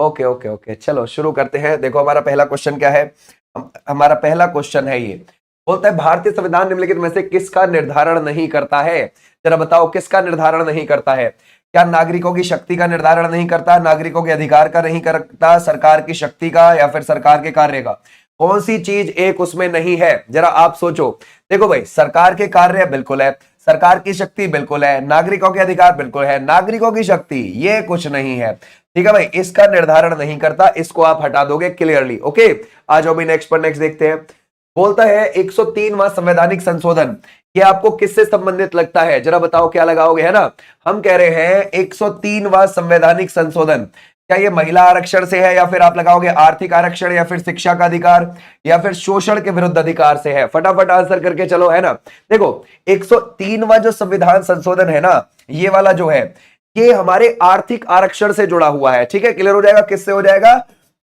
Okay okay okay, चलो शुरू करते हैं। देखो हमारा पहला क्वेश्चन क्या है। हमारा पहला क्वेश्चन है ये, बोलता है भारतीय संविधान निम्नलिखित में से किसका निर्धारण नहीं करता है। जरा बताओ किसका निर्धारण नहीं करता है। क्या नागरिकों की शक्ति का निर्धारण नहीं करता, नागरिकों के अधिकार का नहीं करता, सरकार की शक्ति का, या फिर सरकार के कार्य का। कौन सी चीज एक उसमें नहीं है, जरा आप सोचो। देखो भाई, सरकार के कार्य बिल्कुल है, सरकार की शक्ति बिल्कुल है, नागरिकों के अधिकार बिल्कुल है, नागरिकों की शक्ति ये कुछ नहीं है। ठीक है भाई, इसका निर्धारण नहीं करता, इसको आप हटा दोगे क्लियरली। ओके, आ जाओ भाई नेक्स्ट पर, नेक्स्ट देखते हैं। बोलता है 103वां संवैधानिक संशोधन, ये आपको किससे संबंधित लगता है, जरा बताओ क्या लगाओगे, है ना। हम कह रहे हैं 103वां संवैधानिक संशोधन, क्या ये महिला आरक्षण से है, या फिर आप लगाओगे आर्थिक आरक्षण, या फिर शिक्षा का अधिकार, या फिर शोषण के विरुद्ध अधिकार से है। फटाफट आंसर करके चलो, है ना। देखो 103वां जो संविधान संशोधन है ना, ये वाला जो है, ये हमारे आर्थिक आरक्षण से जुड़ा हुआ है। ठीक है, क्लियर हो जाएगा, किससे हो जाएगा,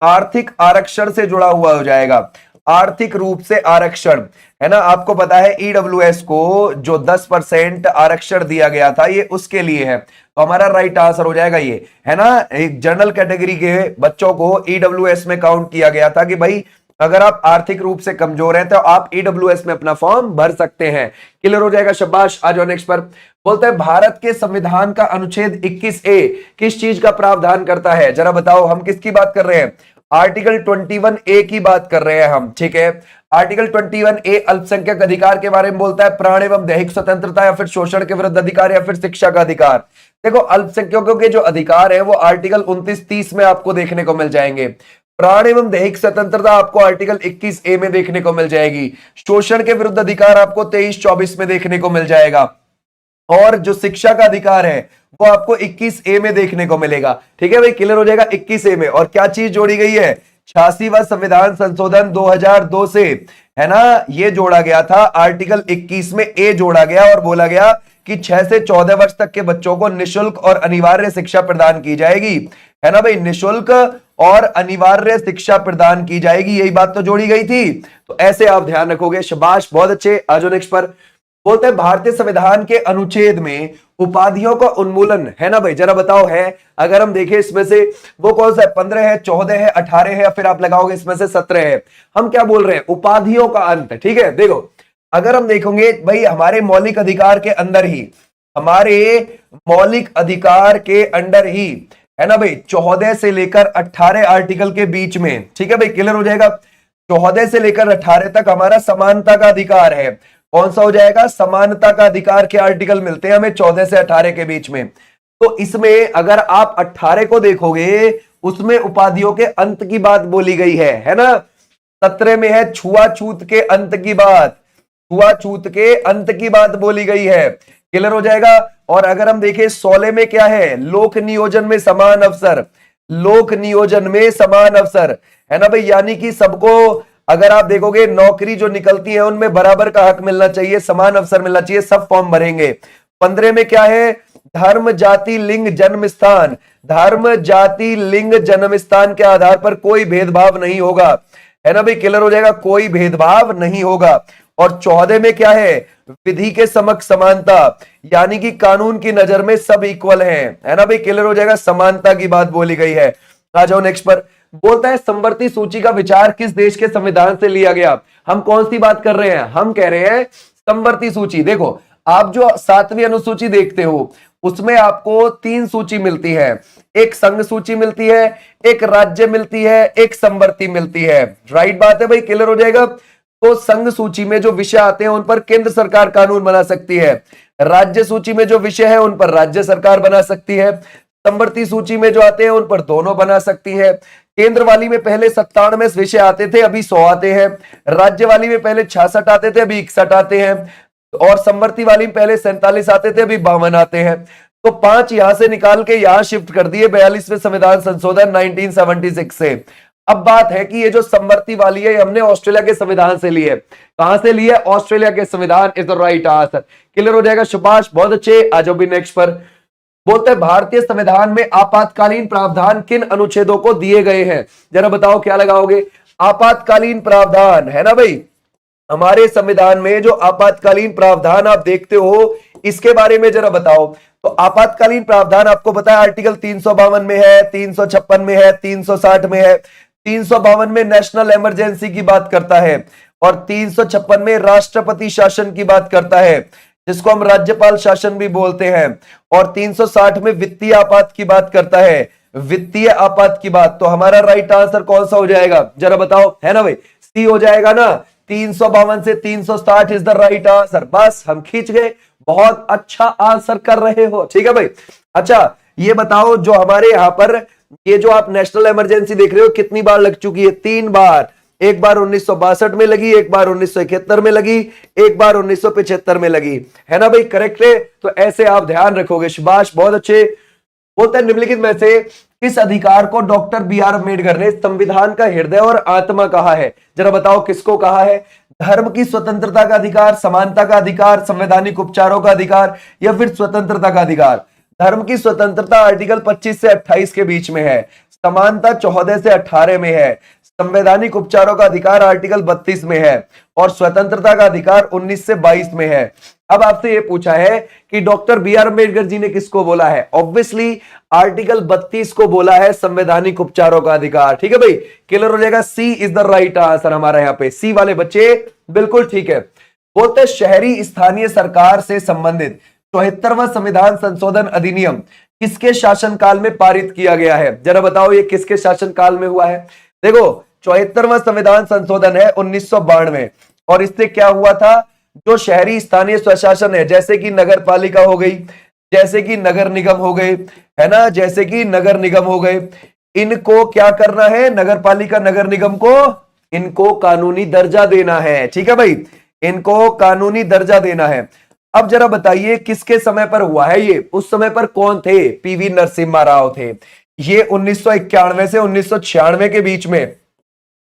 आर्थिक आरक्षण से जुड़ा हुआ हो जाएगा, आर्थिक रूप से आरक्षण, है ना। आपको पता है ईडब्ल्यूएस को जो 10% आरक्षण दिया गया था, ये उसके लिए है, तो हमारा राइट आंसर हो जाएगा ये, है ना। एक जनरल कैटेगरी के बच्चों को ईडब्ल्यूएस में काउंट किया गया था कि भाई अगर आप आर्थिक रूप से कमजोर हैं तो आप ईडब्ल्यूएस में अपना फॉर्म भर सकते हैं। क्लियर हो जाएगा, शाबाश। आ जाओ नेक्स्ट पर। बोलते हैं भारत के संविधान का अनुच्छेद 21A किस चीज का प्रावधान करता है, जरा बताओ। हम किसकी बात कर रहे हैं, आर्टिकल 21A की बात कर रहे हैं हम। ठीक है, आर्टिकल 21A अल्पसंख्यक अधिकार के बारे में बोलता है, प्राण एवं दैहिक स्वतंत्रता, या फिर शोषण के विरुद्ध अधिकार, या फिर शिक्षा का अधिकार। देखो अल्पसंख्यकों के जो अधिकार है वो आर्टिकल 29-30 में आपको देखने को मिल जाएंगे। प्राण एवं दैहिक स्वतंत्रता आपको आर्टिकल 21A में देखने को मिल जाएगी। शोषण के विरुद्ध अधिकार आपको 23-24 में देखने को मिल जाएगा, और जो शिक्षा का अधिकार है वो आपको 21A में देखने को मिलेगा। ठीक है भाई, क्लियर हो जाएगा 21A में। और क्या चीज जोड़ी गई है, 86वां संविधान संशोधन 2002 से, है ना, ये जोड़ा गया था। आर्टिकल 21 में ए जोड़ा गया और बोला गया कि 6 से 14 वर्ष तक के बच्चों को निशुल्क और अनिवार्य शिक्षा प्रदान की जाएगी, है ना भाई। निशुल्क और अनिवार्य शिक्षा प्रदान की जाएगी, यही बात तो जोड़ी गई थी। तो ऐसे आप ध्यान रखोगे, शाबाश, बहुत अच्छे। आ जाओ नेक्स्ट पर। बोलते हैं भारतीय संविधान के अनुच्छेद में उपाधियों का उन्मूलन, है ना भाई, जरा बताओ है। अगर हम देखें इसमें से वो कौन सा है, 15 है, 14 है, 18 है, या फिर आप लगाओगे इसमें से 17 है। हम क्या बोल रहे हैं, उपाधियों का अंत। ठीक है, देखो अगर हम देखेंगे भाई हमारे मौलिक अधिकार के अंदर ही, हमारे मौलिक अधिकार के अंदर ही, है ना भाई, 14 से लेकर 18 आर्टिकल के बीच में, ठीक है भाई, क्लियर हो जाएगा। 14 से लेकर 18 तक हमारा समानता का अधिकार है। कौन सा हो जाएगा, समानता का अधिकार के आर्टिकल मिलते हैं हमें 14 से 18 के बीच में। तो इसमें अगर आप 18 को देखोगे, उसमें उपाधियों के अंत की बात बोली गई है ना। 17 में है छुआछूत के अंत की बात, छुआछूत के अंत की बात बोली गई है। क्लियर हो जाएगा। और अगर हम देखें 16 में क्या है, लोक नियोजन में समान अवसर, लोक नियोजन में समान अवसर, है ना भाई। यानी कि सबको, अगर आप देखोगे नौकरी जो निकलती है उनमें बराबर का हक मिलना चाहिए, समान अवसर मिलना चाहिए, सब फॉर्म भरेंगे। 15 में क्या है, धर्म जाति लिंग जन्म स्थान, धर्म जाति लिंग जन्म स्थान के आधार पर कोई भेदभाव नहीं होगा, है ना भाई, क्लियर हो जाएगा, कोई भेदभाव नहीं होगा। और 14 में क्या है, विधि के समक्ष समानता, यानी कि कानून की नजर में सब इक्वल हैं, है ना भाई, क्लियर हो जाएगा, समानता की बात बोली गई है। आ जाओ नेक्स्ट पर। बोलता है समवर्ती सूची का विचार किस देश के संविधान से लिया गया। हम कौन सी बात कर रहे हैं, हम कह रहे हैं समवर्ती सूची। देखो आप जो 7वीं अनुसूची देखते हो उसमें आपको 3 सूची मिलती है, एक संघ सूची मिलती है, एक राज्य मिलती है, एक समवर्ती मिलती है। राइट बात है भाई, क्लियर हो जाएगा। तो संघ सूची में जो विषय आते हैं उन पर केंद्र सरकार कानून बना सकती है, राज्य सूची में जो विषय है उन पर राज्य सरकार बना सकती है, समवर्ती सूची में जो आते हैं उन पर दोनों बना सकती है। केंद्र वाली में पहले 97 विषय आते थे, अभी 100 आते हैं। राज्य वाली में पहले 66 आते थे, अभी 61 आते हैं। और समवर्ती वाली में पहले 47 आते थे, अभी 52 आते हैं। तो 5 यहां से निकाल के यहां शिफ्ट कर दिए 42वें संविधान संशोधन 1976 से। अब बात है कि ये जो समवर्ती वाली है हमने ऑस्ट्रेलिया के संविधान से ली है। कहां से ली है, ऑस्ट्रेलिया के संविधान is the right answer. Clear हो जाएगा, शाबाश, बहुत अच्छे। आ जाओ भी नेक्स्ट पर। बोलते हैं भारतीय संविधान में आपातकालीन प्रावधान किन अनुच्छेदों को दिए गए हैं, जरा बताओ क्या लगाओगे। आपातकालीन प्रावधान, है ना भाई, हमारे संविधान में जो आपातकालीन प्रावधान आप देखते हो इसके बारे में जरा बताओ। तो आपातकालीन प्रावधान आपको पता है आर्टिकल 352 में है, 356 में है, 360 में है। 352 में नेशनल इमरजेंसी की बात करता है और 356 में राष्ट्रपति शासन की बात करता है, जिसको हम राज्यपाल शासन भी बोलते हैं। और 360 में वित्तीय आपात की बात करता है, वित्तीय आपात की बात। तो हमारा राइट आंसर कौन सा हो जाएगा, जरा बताओ, है ना भाई, सी हो जाएगा ना। 352 से 360 इज द राइट आंसर। बस हम खींच गए, बहुत अच्छा आंसर कर रहे हो, ठीक है भाई। अच्छा ये बताओ, जो हमारे यहां पर ये जो आप नेशनल इमरजेंसी देख रहे हो कितनी बार लग चुकी है, 3 बार। एक बार 1962 में लगी, एक बार 1971 में लगी, एक बार 1975 में लगी, है ना भाई, करेक्ट है। तो ऐसे आप ध्यान रखोगे, शाबाश, बहुत अच्छे। बोलते हैं निम्नलिखित में से किस अधिकार को डॉक्टर बी आर अम्बेडकर ने संविधान का हृदय और आत्मा कहा है, जरा बताओ किसको कहा है। धर्म की स्वतंत्रता का अधिकार, समानता का अधिकार, संवैधानिक उपचारों का अधिकार, या फिर स्वतंत्रता का अधिकार। धर्म की स्वतंत्रता आर्टिकल 25 से 28 के बीच में है, समानता 14 से 18 में है, संवैधानिक उपचारों का अधिकार आर्टिकल 32 में है, और स्वतंत्रता का अधिकार 19 से 22 में है। अब आपसे यह पूछा है कि doctor B are Ambedkar ji ने किसको बोला है, ऑब्वियसली आर्टिकल 32 को बोला है, संवैधानिक उपचारों का अधिकार, ठीक है भाई, क्लियर हो जाएगा। सी इज द राइट आंसर हमारा यहाँ पे, सी वाले बच्चे बिल्कुल ठीक है। बोलते शहरी स्थानीय सरकार से संबंधित 74वां संविधान संशोधन अधिनियम किसके शासनकाल में पारित किया गया है, जरा बताओ ये किसके शासनकाल में हुआ है। देखो 74वां संविधान संशोधन है 1992, और इससे क्या हुआ था, जो शहरी स्थानीय स्वशासन है, जैसे कि नगर पालिका हो गई, जैसे कि नगर निगम हो गए, है ना, जैसे कि नगर निगम हो गए, इनको क्या करना है, नगर पालिका नगर निगम को इनको कानूनी दर्जा देना है, ठीक है भाई, इनको कानूनी दर्जा देना है। अब जरा बताइए किसके समय पर हुआ है ये, उस समय पर कौन थे, पीवी नरसिम्हा राव थे। ये 1991 से 1996 के बीच में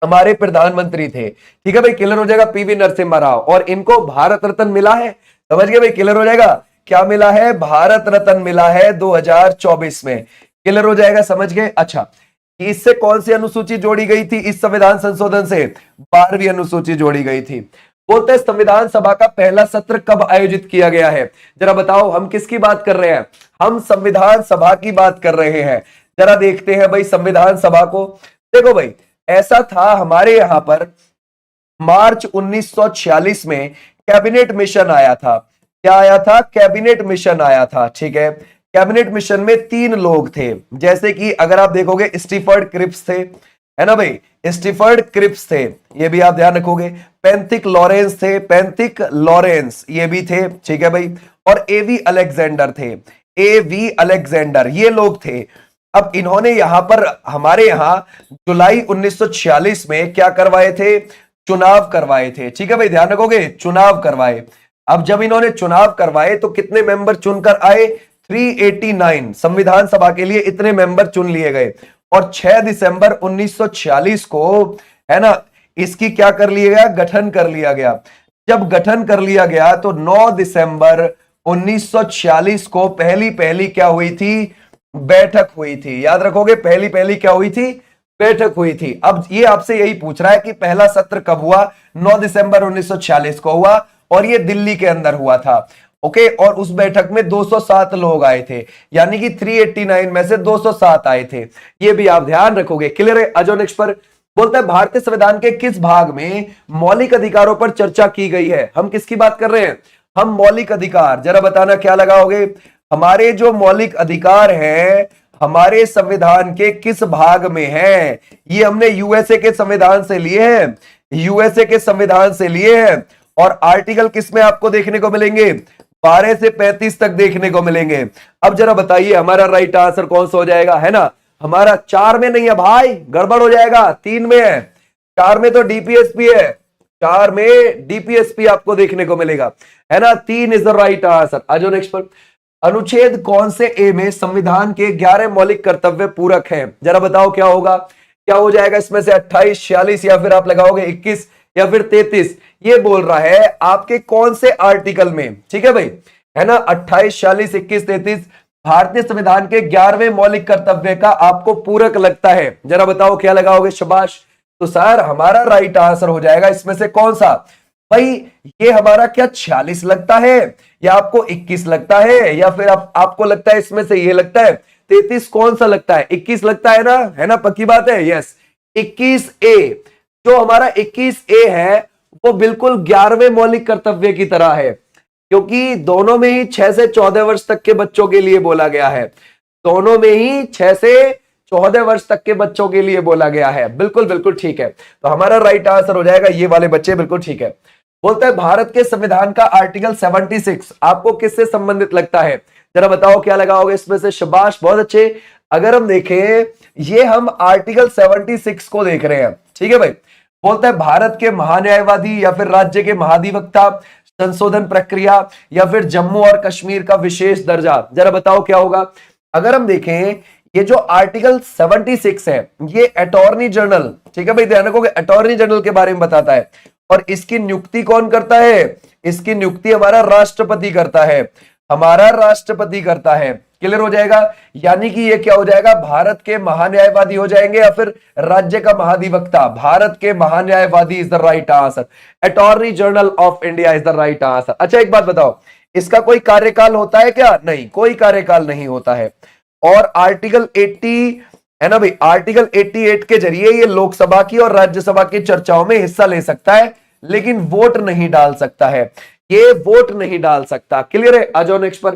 हमारे प्रधानमंत्री थे, ठीक है भाई, क्लियर हो जाएगा, पीवी नरसिम्हा राव। और इनको भारत रत्न मिला है, समझ गए भाई, क्लियर हो जाएगा, क्या मिला है, भारत रत्न मिला है 2024 में, क्लियर हो जाएगा, समझ गए। अच्छा इससे कौन सी अनुसूची जोड़ी गई थी, इस संविधान संशोधन से 12वीं अनुसूची जोड़ी गई थी। बोलते हैं संविधान सभा का पहला सत्र कब आयोजित किया गया है, जरा बताओ, हम किसकी बात कर रहे हैं, हम संविधान सभा की बात कर रहे हैं। जरा देखते हैं भाई संविधान सभा को। देखो भाई ऐसा था, हमारे यहां पर मार्च 1946 में कैबिनेट मिशन आया था। क्या आया था, कैबिनेट मिशन आया था, ठीक है। कैबिनेट मिशन में 3 लोग थे, जैसे कि अगर आप देखोगे स्टीफर्ड क्रिप्स थे, है ना भाई, स्टीफर्ड क्रिप्स थे, ये भी आप ध्यान रखोगे। पेंथिक लॉरेंस थे, पेंथिक लॉरेंस ये भी थे, ठीक है भाई। और एवी अलेक्जेंडर थे, एवी अलेक्जेंडर, ये लोग थे। अब इन्होंने यहां पर हमारे यहां जुलाई 1946 में क्या करवाए थे, चुनाव करवाए थे, ठीक है भाई, ध्यान रखोगे, चुनाव करवाए। अब जब इन्होंने चुनाव करवाए तो कितने मेंबर चुनकर आए, 389, संविधान सभा के लिए इतने मेंबर चुन लिए गए। और 6 दिसंबर 1946 को, है ना, इसकी क्या कर लिया गया, गठन कर लिया गया। जब गठन कर लिया गया तो 9 दिसंबर 1946 को पहली क्या हुई थी, बैठक हुई थी। याद रखोगे, पहली क्या हुई थी, बैठक हुई थी। अब ये आपसे यही पूछ रहा है कि पहला सत्र कब हुआ, 9 दिसंबर 1946 को हुआ, और ये दिल्ली के अंदर हुआ था, ओके। और उस बैठक में 207 लोग आए थे, यानी कि 389 में से 207 आए थे, ये भी आप ध्यान रखोगे, क्लियर है। अजो नेक्स्ट पर बोलता है भारतीय संविधान के किस भाग में मौलिक अधिकारों पर चर्चा की गई है, हम किसकी बात कर रहे हैं, हम मौलिक अधिकार, जरा बताना क्या लगाओगे। हमारे जो मौलिक अधिकार हैं हमारे संविधान के किस भाग में है, ये हमने यूएसए के संविधान से लिए हैं, यूएसए के संविधान से लिए हैं। और आर्टिकल किस में आपको देखने को मिलेंगे, 12 से 35 तक देखने को मिलेंगे। अब जरा बताइए हमारा राइट आंसर कौन सा हो जाएगा, है ना, हमारा 4 में नहीं है भाई, गड़बड़ हो जाएगा, 3 में है। 4 में तो डीपीएसपी है, 4 में डीपीएसपी आपको देखने को मिलेगा, है ना, 3 इज द राइट आंसर। आज नेक्स्ट पर अनुच्छेद कौन से ए में संविधान के 11 मौलिक कर्तव्य पूरक हैं, जरा बताओ क्या होगा, क्या हो जाएगा इसमें से, 28, 46 या फिर आप लगाओगे 21 या फिर 33। ये बोल रहा है आपके कौन से आर्टिकल में, ठीक है भाई, है ना, 28, 46, 21, 33 भारतीय संविधान के 11वें मौलिक कर्तव्य का आपको पूरक लगता है, जरा बताओ क्या लगाओगे, शाबाश। तो सर हमारा राइट आंसर हो जाएगा इसमें से कौन सा, भाई ये हमारा क्या 46 लगता है, या आपको 21 लगता है, या फिर आपको लगता है इसमें से ये लगता है 33, कौन सा लगता है? 21 लगता है ना, पक्की बात है। Yes, 21A। जो हमारा 21A है वो बिल्कुल 11वें मौलिक कर्तव्य की तरह है, क्योंकि दोनों में ही 6 से 14 वर्ष तक के बच्चों के लिए बोला गया है। दोनों में ही 6 से 14 वर्ष तक के बच्चों के लिए बोला गया है। बिल्कुल बिल्कुल ठीक है, तो हमारा राइट आंसर हो जाएगा ये वाले बच्चे, बिल्कुल ठीक है। बोलता है भारत के संविधान का आर्टिकल 76 आपको किससे संबंधित लगता है? जरा बताओ क्या लगाओगे इसमें से? शाबाश, बहुत अच्छे। अगर हम देखें, ये हम आर्टिकल 76 को देख रहे हैं, ठीक है भाई। बोलता है भारत के महान्यायवादी या फिर राज्य के महाधिवक्ता, संशोधन प्रक्रिया, या फिर जम्मू और कश्मीर का विशेष दर्जा। जरा बताओ क्या होगा? अगर हम देखें, ये जो आर्टिकल 76 है ये अटॉर्नी जनरल, ठीक है भाई, ध्यान रखोगे, अटॉर्नी जनरल के बारे में बताता है। और इसकी नियुक्ति कौन करता है? इसकी नियुक्ति हमारा राष्ट्रपति करता है, हमारा राष्ट्रपति करता है। क्लियर हो जाएगा? यानी कि ये क्या हो जाएगा? भारत के महान्यायवादी हो जाएंगे या फिर राज्य का महाधिवक्ता। भारत के महान्यायवादी is the right answer. Attorney general of India is the right answer. अच्छा एक बात बताओ, इसका कोई कार्यकाल होता है क्या? नहीं, कोई कार्यकाल नहीं होता है। और आर्टिकल 80 है ना भाई, आर्टिकल 88 के जरिए ये लोकसभा की और राज्यसभा की चर्चाओं में हिस्सा ले सकता है, लेकिन वोट नहीं डाल सकता है, ये वोट नहीं डाल सकता। क्लियर है? आ जाओ नेक्स्ट पर।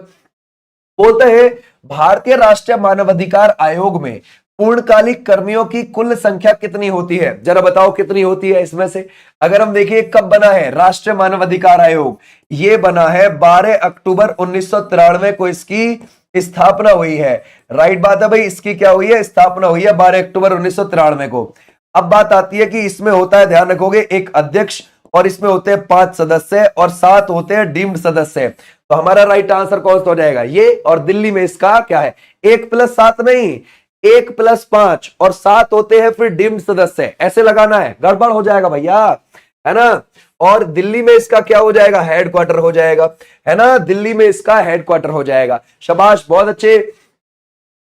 बोलते हैं भारतीय राष्ट्रीय मानवाधिकार आयोग में पूर्णकालिक कर्मियों की कुल संख्या कितनी होती है? जरा बताओ कितनी होती है इसमें से? अगर हम देखिए कब बना है राष्ट्रीय मानवाधिकार आयोग, ये बना है 12 अक्टूबर 1993 को इसकी स्थापना हुई है। राइट बात है भाई, इसकी क्या हुई है? स्थापना हुई है 12 अक्टूबर 1993 को। अब बात आती है कि इसमें होता है, ध्यान रखोगे, एक अध्यक्ष, और इसमें होते हैं 5 सदस्य और 7 होते हैं डीम्ड सदस्य। तो हमारा राइट आंसर कौन सा हो जाएगा? ये। और दिल्ली में इसका क्या है? 1+7 नहीं, 1+5 और 7 होते हैं फिर डीम्ड सदस्य, ऐसे लगाना है, गड़बड़ हो जाएगा भैया, है ना। और दिल्ली में इसका क्या हो जाएगा? हेडक्वार्टर हो जाएगा, है ना, दिल्ली में इसका हेडक्वार्टर हो जाएगा। शाबाश, बहुत अच्छे।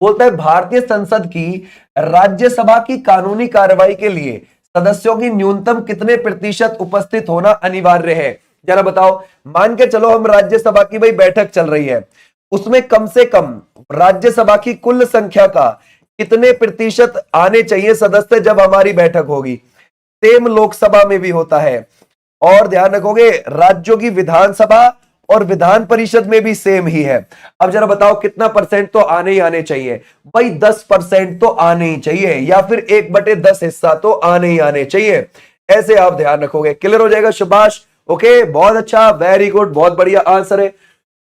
बोलता है भारतीय संसद की राज्यसभा की कानूनी कार्रवाई के लिए सदस्यों की न्यूनतम कितने प्रतिशत उपस्थित होना अनिवार्य है? जरा बताओ। मान के चलो हम राज्यसभा की भाई बैठक चल रही है, उसमें कम से कम राज्यसभा की कुल संख्या का कितने प्रतिशत आने चाहिए सदस्य जब हमारी बैठक होगी? सेम लोकसभा में भी होता है, और ध्यान रखोगे राज्यों की विधानसभा और विधान परिषद में भी सेम ही है। अब जरा बताओ कितना परसेंट तो आने ही आने चाहिए? भाई 10% तो आने ही चाहिए, या फिर 1/10 हिस्सा तो आने ही आने चाहिए। ऐसे आप ध्यान रखोगे, क्लियर हो जाएगा। शाबाश, ओके, बहुत अच्छा, वेरी गुड, बहुत बढ़िया आंसर है।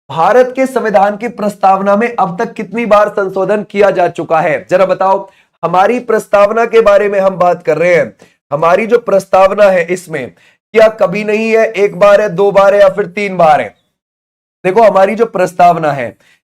भारत के संविधान की प्रस्तावना में अब तक कितनी बार संशोधन किया जा चुका है? जरा बताओ। हमारी प्रस्तावना के बारे में हम बात कर रहे हैं। हमारी जो प्रस्तावना है इसमें क्या कभी नहीं है, 1 बार है, 2 बार है, या फिर 3 बार है? देखो हमारी जो प्रस्तावना है,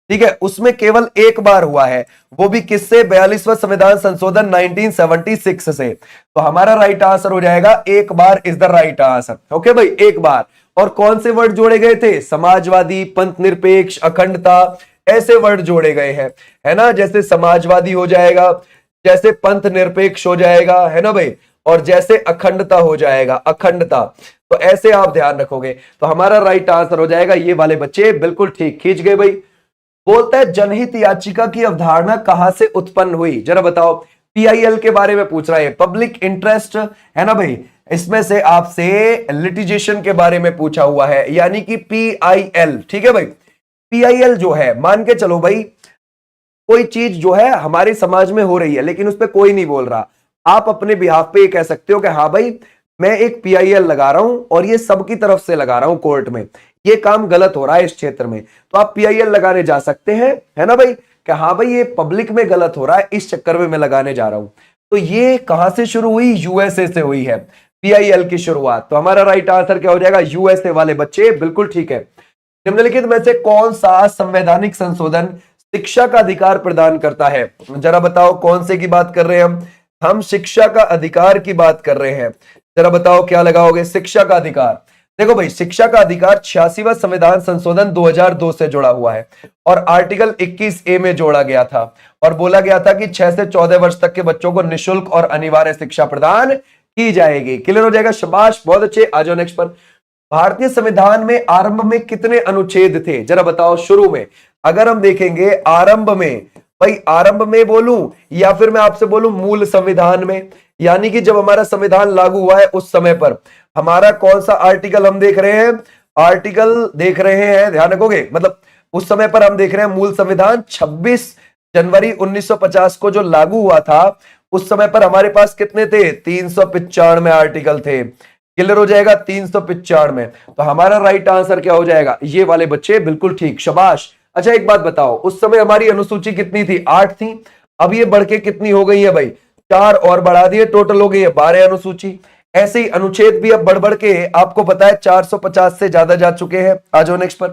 ठीक है, उसमें केवल 1 बार हुआ है, वो भी किससे? 42वां संविधान संशोधन 1976 से। तो हमारा राइट आंसर हो जाएगा 1 bar is the right answer. Okay भाई, 1 बार। और कौन से वर्ड जोड़े गए थे? समाजवादी, पंथ निरपेक्ष, अखंडता, ऐसे वर्ड जोड़े गए हैं, है ना। जैसे समाजवादी हो जाएगा, जैसे पंथ निरपेक्ष हो जाएगा, है ना भाई, और जैसे अखंडता हो जाएगा, अखंडता। तो ऐसे आप ध्यान रखोगे, तो हमारा राइट आंसर हो जाएगा ये वाले बच्चे, बिल्कुल ठीक, खींच गए भाई। बोलता है जनहित याचिका की अवधारणा कहां से उत्पन्न हुई? जरा बताओ। पीआईएल के बारे में पूछ रहा है, पब्लिक इंटरेस्ट, है ना भाई। इसमें से आपसे लिटिगेशन के बारे में पूछा हुआ है, यानी कि पीआईएल, ठीक है भाई। पीआईएल जो है, मान के चलो भाई, कोई चीज जो है हमारे समाज में हो रही है लेकिन उस पर कोई नहीं बोल रहा, आप अपने बिहाफ पे ये कह सकते हो कि हाँ भाई मैं एक पीआईएल लगा रहा हूं और ये सबकी तरफ से लगा रहा हूं, कोर्ट में ये काम गलत हो रहा है इस क्षेत्र में, तो आप पीआईएल लगाने जा सकते हैं, है ना भाई, कि हाँ भाई ये पब्लिक में गलत हो रहा है, इस चक्कर में मैं लगाने जा रहा हूं। तो ये कहां से शुरू हुई? यूएसए से हुई है पीआईएल की शुरुआत। तो हमारा राइट आंसर क्या हो जाएगा? यूएसए वाले बच्चे, बिल्कुल ठीक है। निम्नलिखित में से कौन सा संवैधानिक संशोधन शिक्षा का अधिकार प्रदान करता है? जरा बताओ कौन से की बात कर रहे हैं हम शिक्षा का अधिकार की बात कर रहे हैं। जरा बताओ क्या लगाओगे? शिक्षा का अधिकार। देखो भाई, शिक्षा का अधिकार 86वां संविधान संशोधन 2002 से जुड़ा हुआ है और आर्टिकल 21A में जोड़ा गया था और बोला गया था कि 6 से 14 वर्ष तक के बच्चों को निःशुल्क और अनिवार्य शिक्षा प्रदान की जाएगी। क्लियर हो जाएगा? शाबाश, बहुत अच्छे। आ जाओ नेक्स्ट पर। भारतीय संविधान में आरंभ में कितने अनुच्छेद थे, जरा बताओ। शुरू में अगर हम देखेंगे आरंभ में, भाई आरंभ में बोलूं या फिर मैं आपसे बोलूं मूल संविधान में, यानी कि जब हमारा संविधान लागू हुआ है उस समय पर हमारा कौन सा आर्टिकल हम देख रहे हैं, आर्टिकल देख रहे हैं, ध्यान रखोगे, मतलब उस समय पर हम देख रहे हैं मूल संविधान 26 जनवरी 1950 को जो लागू हुआ था, उस समय पर हमारे पास कितने थे, 395 आर्टिकल थे। क्लियर हो जाएगा, 395। तो हमारा राइट आंसर क्या हो जाएगा, ये वाले बच्चे, बिल्कुल ठीक, शाबाश। अच्छा एक बात बताओ, उस समय हमारी अनुसूची कितनी थी, 8 थी। अब ये बढ़ के कितनी हो गई है भाई, 4 और बढ़ा दिए, टोटल हो गई है 12 अनुसूची। ऐसे ही अनुच्छेद भी अब बढ़ बढ़ के आपको पता है 450 से ज्यादा जा चुके हैं। आ जाओ नेक्स्ट पर।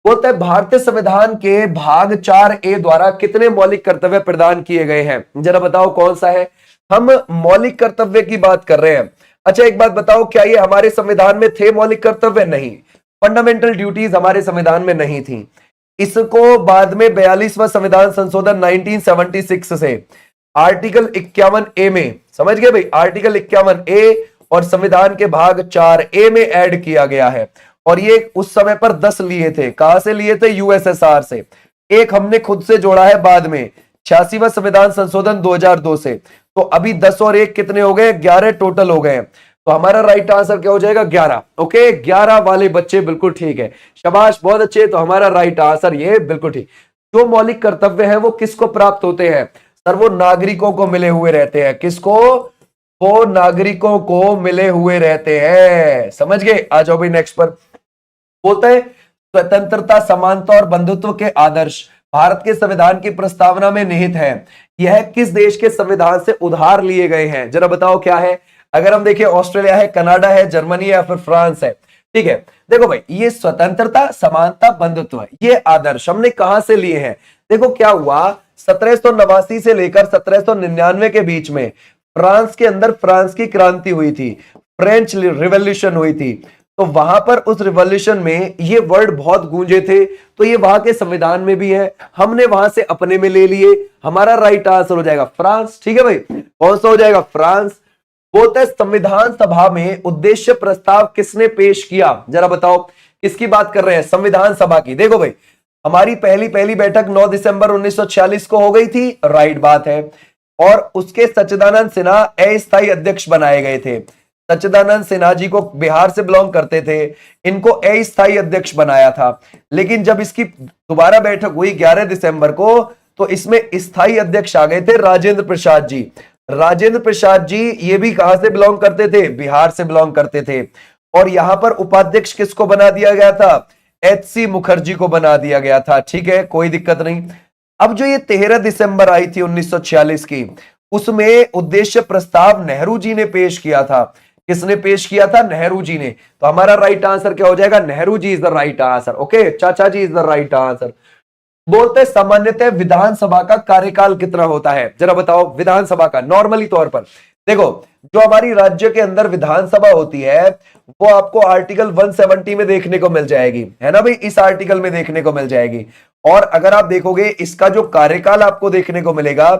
बोलता है भारतीय संविधान के भाग 4A द्वारा कितने मौलिक कर्तव्य प्रदान किए गए हैं, जरा बताओ कौन सा है। हम मौलिक कर्तव्य की बात कर रहे हैं। अच्छा एक बात बताओ, क्या ये हमारे संविधान में थे मौलिक कर्तव्य, नहीं, फंडामेंटल ड्यूटीज हमारे संविधान में नहीं थी। इसको बाद में 42वां संविधान संशोधन 1976 से आर्टिकल 51A में, समझ गए भाई, आर्टिकल 51A और संविधान के भाग 4A में ऐड किया गया है। और ये उस समय पर 10 लिए थे, कहां से लिए थे, यूएसएसआर से। एक हमने खुद से जोड़ा है बाद में 86वां संविधान संशोधन 2002 से। तो अभी 10 और 1 कितने हो गए, 11 टोटल हो गए। तो हमारा राइट आंसर क्या हो जाएगा, 11। ओके 11 वाले बच्चे बिल्कुल ठीक है, शाबाश, बहुत अच्छे। तो हमारा राइट आंसर ये बिल्कुल ठीक। जो मौलिक कर्तव्य है वो किसको प्राप्त होते हैं, सर वो नागरिकों को मिले हुए रहते हैं। किसको, वो नागरिकों को मिले हुए रहते हैं, समझ गए। आ जाओ भाई नेक्स्ट पर। बोलता है स्वतंत्रता, समानता और बंधुत्व के आदर्श भारत के संविधान की प्रस्तावना में निहित है। यह किस देश के संविधान से उधार लिए गए हैं, जरा बताओ क्या है। अगर हम देखें ऑस्ट्रेलिया है, कनाडा है, जर्मनी है या फिर फ्रांस है। ठीक है, देखो भाई ये स्वतंत्रता, समानता, बंधुत्व, ये आदर्श हमने कहां से लिए हैं। देखो क्या हुआ, 1789 से लेकर 1799 के बीच में फ्रांस के अंदर फ्रांस की क्रांति हुई थी, फ्रेंच रिवॉल्यूशन हुई थी। तो वहां पर उस रिवॉल्यूशन में ये वर्ड बहुत गूंजे थे, तो ये वहां के संविधान में भी है, हमने वहां से अपने में ले लिए। हमारा राइट आंसर हो जाएगा फ्रांस। ठीक है भाई, कौन सा हो जाएगा, फ्रांस। बोलते संविधान सभा में उद्देश्य प्रस्ताव किसने पेश किया, जरा बताओ किसकी बात कर रहे हैं, संविधान सभा की। देखो भाई हमारी पहली बैठक 9 दिसंबर 1946 को हो गई थी, राइट बात है। और उसके सच्चिदानंद सिन्हा अस्थायी अध्यक्ष बनाए गए थे। सच्चिदानंद सिन्हा जी को बिहार से बिलोंग करते थे, इनको अस्थायी अध्यक्ष बनाया था। लेकिन जब इसकी दोबारा बैठक हुई 11 दिसंबर को, तो इसमें स्थायी अध्यक्ष आ गए थे राजेंद्र प्रसाद जी। राजेंद्र प्रसाद जी ये भी कहां से बिलोंग करते थे, बिहार से बिलोंग करते थे। और यहां पर उपाध्यक्ष किसको बना दिया गया था, एच.सी. मुखर्जी को बना दिया गया था। ठीक है, कोई दिक्कत नहीं। अब जो ये 13 दिसंबर आई थी 1946 की, उसमें उद्देश्य प्रस्ताव नेहरू जी ने पेश किया था। किसने पेश किया था, नेहरू जी ने। तो हमारा राइट आंसर क्या हो जाएगा, Nehru ji is the right answer. Okay, Chacha ji is the right answer. बोलते सामान्यतः विधानसभा का कार्यकाल कितना होता है, जरा बताओ। विधानसभा का नॉर्मली तौर पर देखो, जो हमारी राज्य के अंदर विधानसभा होती है वो आपको आर्टिकल 170 में देखने को मिल जाएगी, है ना भाई, इस आर्टिकल में देखने को मिल जाएगी। और अगर आप देखोगे इसका जो कार्यकाल आपको देखने को मिलेगा,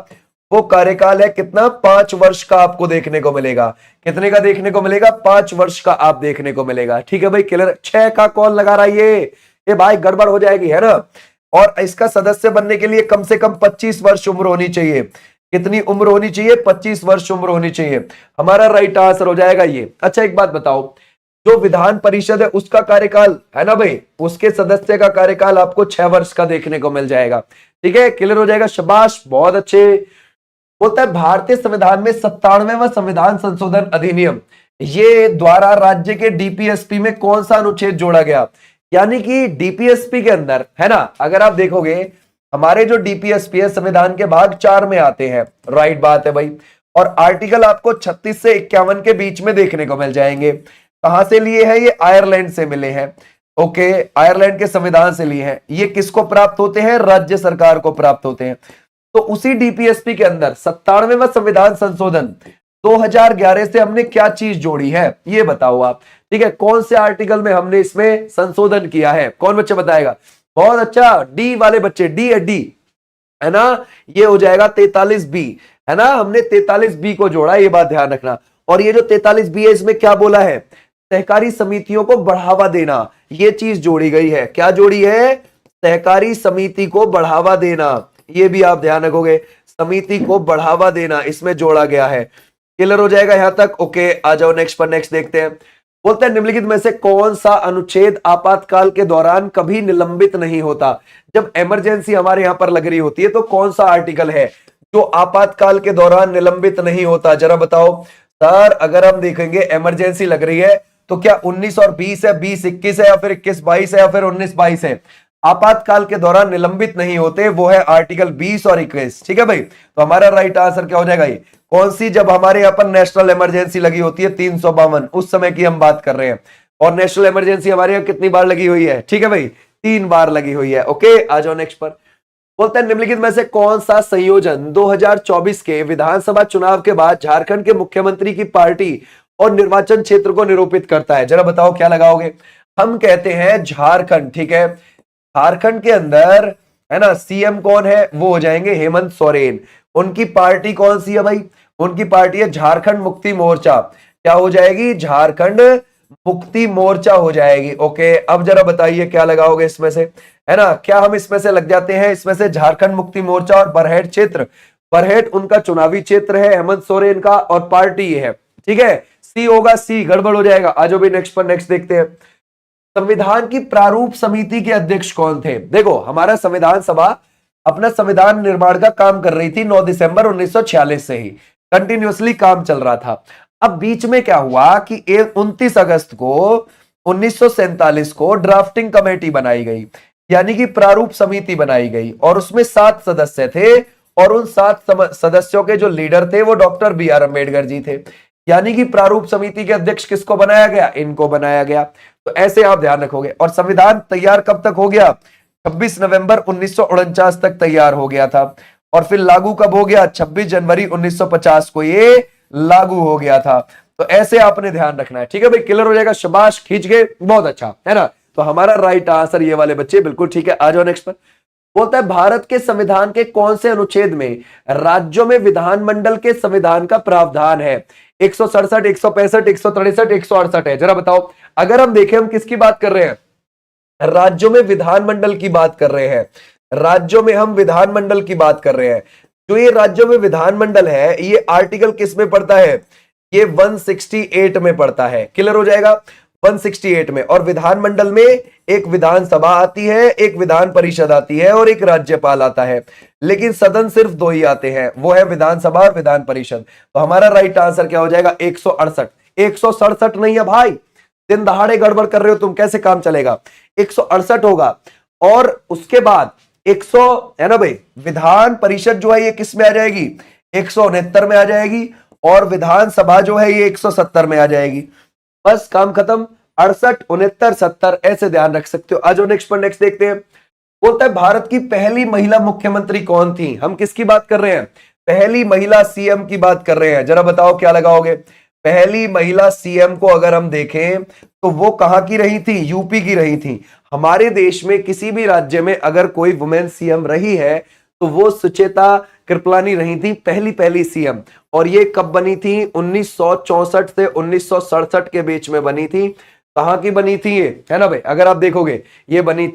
वो कार्यकाल है कितना, 5 वर्ष का आपको देखने को मिलेगा। कितने का देखने को मिलेगा, 5 वर्ष का आप देखने को मिलेगा। ठीक है भाई, क्लियर। 6 का कौन लगा रहा है, ये भाई गड़बड़ हो जाएगी, है ना। और इसका सदस्य बनने के लिए कम से कम 25 वर्ष उम्र होनी चाहिए। कितनी उम्र होनी चाहिए, 25 वर्ष उम्र होनी चाहिए। हमारा राइट आंसर हो जाएगा ये। अच्छा एक बात बताओ, जो विधान परिषद है उसका कार्यकाल है ना भाई, उसके सदस्य का कार्यकाल आपको 6 वर्ष का देखने को मिल जाएगा। ठीक है, क्लियर हो जाएगा, शाबाश, बहुत अच्छे। बोलता है भारतीय संविधान में 97वां संविधान संशोधन अधिनियम ये द्वारा राज्य के डीपीएसपी में कौन सा अनुच्छेद जोड़ा गया। यानी कि डीपीएसपी के अंदर, है ना, अगर आप देखोगे हमारे जो डीपीएसपी है संविधान के भाग 4 में आते हैं, राइट बात है भाई। और आर्टिकल आपको 36 से 51 के बीच में देखने को मिल जाएंगे। कहां से लिए हैं ये, आयरलैंड से मिले हैं। ओके, आयरलैंड के संविधान से लिए हैं। ये किसको प्राप्त होते हैं, राज्य सरकार को प्राप्त होते हैं। तो उसी डीपीएसपी के अंदर 97वां संविधान संशोधन 2011 से हमने क्या चीज जोड़ी है, ये बताओ आप। ठीक है, कौन से आर्टिकल में हमने इसमें संशोधन किया है, कौन बच्चा बताएगा। बहुत अच्छा, डी वाले बच्चे, डी है ना, ये हो जाएगा 43B, है ना, हमने 43B को जोड़ा, ये बात ध्यान रखना। और ये जो 43B है इसमें क्या बोला है, सहकारी समितियों को बढ़ावा देना, ये चीज जोड़ी गई है। क्या जोड़ी है? सहकारी समिति को बढ़ावा देना, ये भी आप ध्यान रखोगे, समिति को बढ़ावा देना इसमें जोड़ा गया है। क्लियर हो जाएगा यहां तक? ओके, आ जाओ नेक्स्ट पर। नेक्स्ट देखते हैं। बोलते हैं निम्नलिखित में से कौन सा अनुच्छेद आपातकाल के दौरान कभी निलंबित नहीं होता? जब इमरजेंसी हमारे यहां पर लग रही होती है तो कौन सा आर्टिकल है जो आपातकाल के दौरान निलंबित नहीं होता? जरा बताओ सर। अगर हम देखेंगे इमरजेंसी लग रही है तो क्या 19 और 20 है, 20-21 है, या फिर 21-22 है, या फिर 19-22 है? आपातकाल के दौरान निलंबित नहीं होते, वो है आर्टिकल 20 और 21। ठीक है भाई, तो हमारा राइट आंसर क्या हो जाएगा? ये कौन सी? जब हमारे यहाँ पर नेशनल इमरजेंसी लगी होती है 352, उस समय की हम बात कर रहे हैं। और नेशनल इमरजेंसी हमारे यहाँ कितनी बार लगी हुई है? ठीक है भाई, 3 बार लगी हुई है। ओके, आ जाओ नेक्स्ट पर। बोलते हैं निम्नलिखित में से कौन सा संयोजन 2024 के विधानसभा चुनाव के बाद झारखंड के मुख्यमंत्री की पार्टी और निर्वाचन क्षेत्र को निरूपित करता है? जरा बताओ क्या लगाओगे? हम कहते हैं झारखंड। ठीक है, झारखंड के अंदर है ना, सीएम कौन है? वो हो जाएंगे हेमंत सोरेन। उनकी पार्टी कौन सी है भाई? उनकी पार्टी है झारखंड मुक्ति मोर्चा। क्या हो जाएगी? झारखंड मुक्ति मोर्चा हो जाएगी। ओके, अब जरा बताइए क्या लगाओगे इसमें से, है ना? क्या हम इसमें से लग जाते हैं? इसमें से झारखंड मुक्ति मोर्चा और बरहेट क्षेत्र, बरहेट उनका चुनावी क्षेत्र है हेमंत सोरेन का, और पार्टी ये है। ठीक है, सी होगा, सी गड़बड़ हो जाएगा। आज भी नेक्स्ट पर। नेक्स्ट देखते हैं। संविधान की प्रारूप समिति के अध्यक्ष कौन थे? देखो, हमारा संविधान सभा अपना संविधान निर्माण का काम कर रही थी 9 दिसंबर 1946 से ही कंटिन्यूअसली काम चल रहा था। अब बीच में क्या हुआ कि 29 अगस्त को 1947 को ड्राफ्टिंग कमेटी बनाई गई, यानी कि प्रारूप समिति बनाई गई, और उसमें 7 सदस्य थे, और उन 7 सदस्यों के जो लीडर थे वो डॉक्टर BR अम्बेडकर जी थे। यानी कि प्रारूप समिति के अध्यक्ष किसको बनाया गया? इनको बनाया गया। तो ऐसे आप ध्यान रखोगे। और संविधान तैयार कब तक हो गया? 26 नवंबर 1949 तक तैयार हो गया था, और फिर लागू कब हो गया? 26 जनवरी 1950 को ये लागू हो गया था। तो ऐसे आपने ध्यान रखना है। ठीक है भाई, क्लियर हो जाएगा। शाबाश, खींच गए, बहुत अच्छा, है ना? तो हमारा राइट आंसर ये वाले बच्चे, बिल्कुल ठीक है। आ जाओ नेक्स्ट पर। बोलता है भारत के संविधान के कौन से अनुच्छेद में राज्यों में विधानमंडल के संविधान का प्रावधान है? 167, 165, 163, 168 है। जरा बताओ। अगर हम देखें, हम किसकी बात कर रहे हैं? राज्यों में विधानमंडल की बात कर रहे हैं। राज्यों में हम विधानमंडल की बात कर रहे हैं। जो ये राज्यों में विधानमंडल है, ये आर्टिकल किस में पड़ता है? ये 168 में पड़ता है। क्लियर हो जाएगा? 168 में। और विधानमंडल में एक विधानसभा आती है, एक विधान परिषद आती है, और एक राज्यपाल आता है। लेकिन सदन सिर्फ 2 ही आते हैं, वो है विधानसभा और विधान परिषद। तो हमारा राइट आंसर क्या हो जाएगा? 168। 167 नहीं है भाई, दिन दहाड़े गड़बड़ कर रहे हो तुम, कैसे काम चलेगा? 168 होगा। और उसके बाद 100 है ना भाई, विधान परिषद जो है ये किस में आ जाएगी? 169 में आ जाएगी। और विधानसभा जो है ये 170 में आ जाएगी। बस काम खत्म। 68, 69, 70 ऐसे ध्यान रख सकते हो। आज नेक्स्ट पर। नेक्स्ट देखते हैं। बोलता है भारत की पहली महिला मुख्यमंत्री कौन थी? हम किसकी बात कर रहे हैं? पहली महिला सीएम की बात कर रहे हैं। जरा बताओ क्या लगाओगे? पहली महिला सीएम को अगर हम देखें तो वो कहां की रही थी? यूपी की रही थी। हमारे देश में किसी भी राज्य में अगर कोई वुमेन सीएम रही है तो वो सुचेता कृपलानी रही थी, पहली सीएम। और ये कब बनी थी? 1964 से 1967 के बीच में बनी थी। कहां की बनी थी ये, है ना भाई? अगर आप देखोगे ये बनी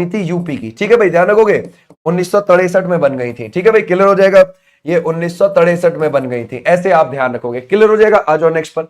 थी यूपी की। ठीक है भाई, ध्यान रखोगे। 1963 में बन गई थी। ठीक है भाई, क्लियर हो जाएगा। ये 1963 में बन गई थी। ऐसे आप ध्यान रखोगे, क्लियर हो जाएगा। आ जाओ नेक्स्ट पर।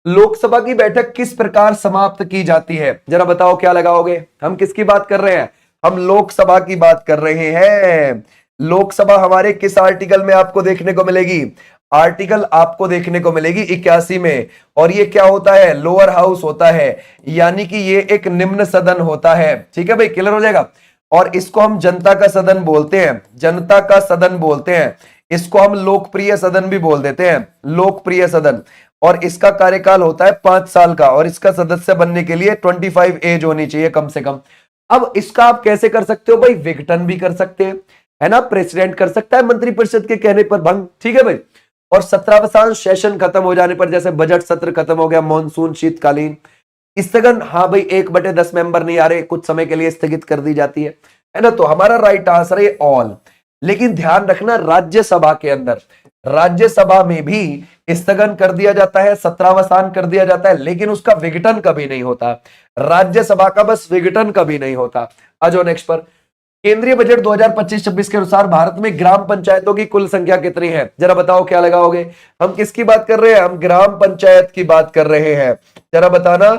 लोकसभा की बैठक किस प्रकार समाप्त की जाती है? जरा बताओ क्या लगाओगे? हम किसकी बात कर रहे हैं? हम लोकसभा की बात कर रहे हैं। लोकसभा हमारे किस आर्टिकल में आपको देखने को मिलेगी? आर्टिकल आपको देखने को मिलेगी 81 में। और ये क्या होता है? लोअर हाउस होता है, यानी कि ये एक निम्न सदन होता है। ठीक है भाई, क्लियर हो जाएगा। और इसको हम जनता का सदन बोलते हैं, जनता का सदन बोलते हैं। इसको हम लोकप्रिय सदन भी बोल देते हैं, लोकप्रिय सदन। और इसका कार्यकाल होता है 5 साल का, और इसका सदस्य बनने के लिए 25 एज होनी चाहिए कम से कम। अब इसका आप कैसे कर सकते हो भाई? विघटन भी कर सकते हैं, है ना? प्रेसिडेंट कर सकता है मंत्रिपरिषद के कहने पर भंग। ठीक है भाई। और 17वां सेशन खत्म हो जाने पर, जैसे बजट सत्र खत्म हो गया, मॉनसून शीतकालीन स्थगन, हाँ भाई 1/10 मेंबर नहीं आ रहे, कुछ समय के लिए स्थगित कर दी जाती है ना? तो हमारा राइट आंसर है ऑल। लेकिन ध्यान रखना, राज्यसभा के अंदर, राज्यसभा में भी स्थगन कर दिया जाता है, सत्रावसान कर दिया जाता है, लेकिन उसका विघटन कभी नहीं होता। राज्यसभा का बस विघटन कभी नहीं होता। आ जाओ नेक्स्ट पर। केंद्रीय बजट 2025-26 के अनुसार भारत में ग्राम पंचायतों की कुल संख्या कितनी है? जरा बताओ क्या लगाओगे? हम किसकी बात कर रहे हैं? हम ग्राम पंचायत की बात कर रहे हैं। जरा बताना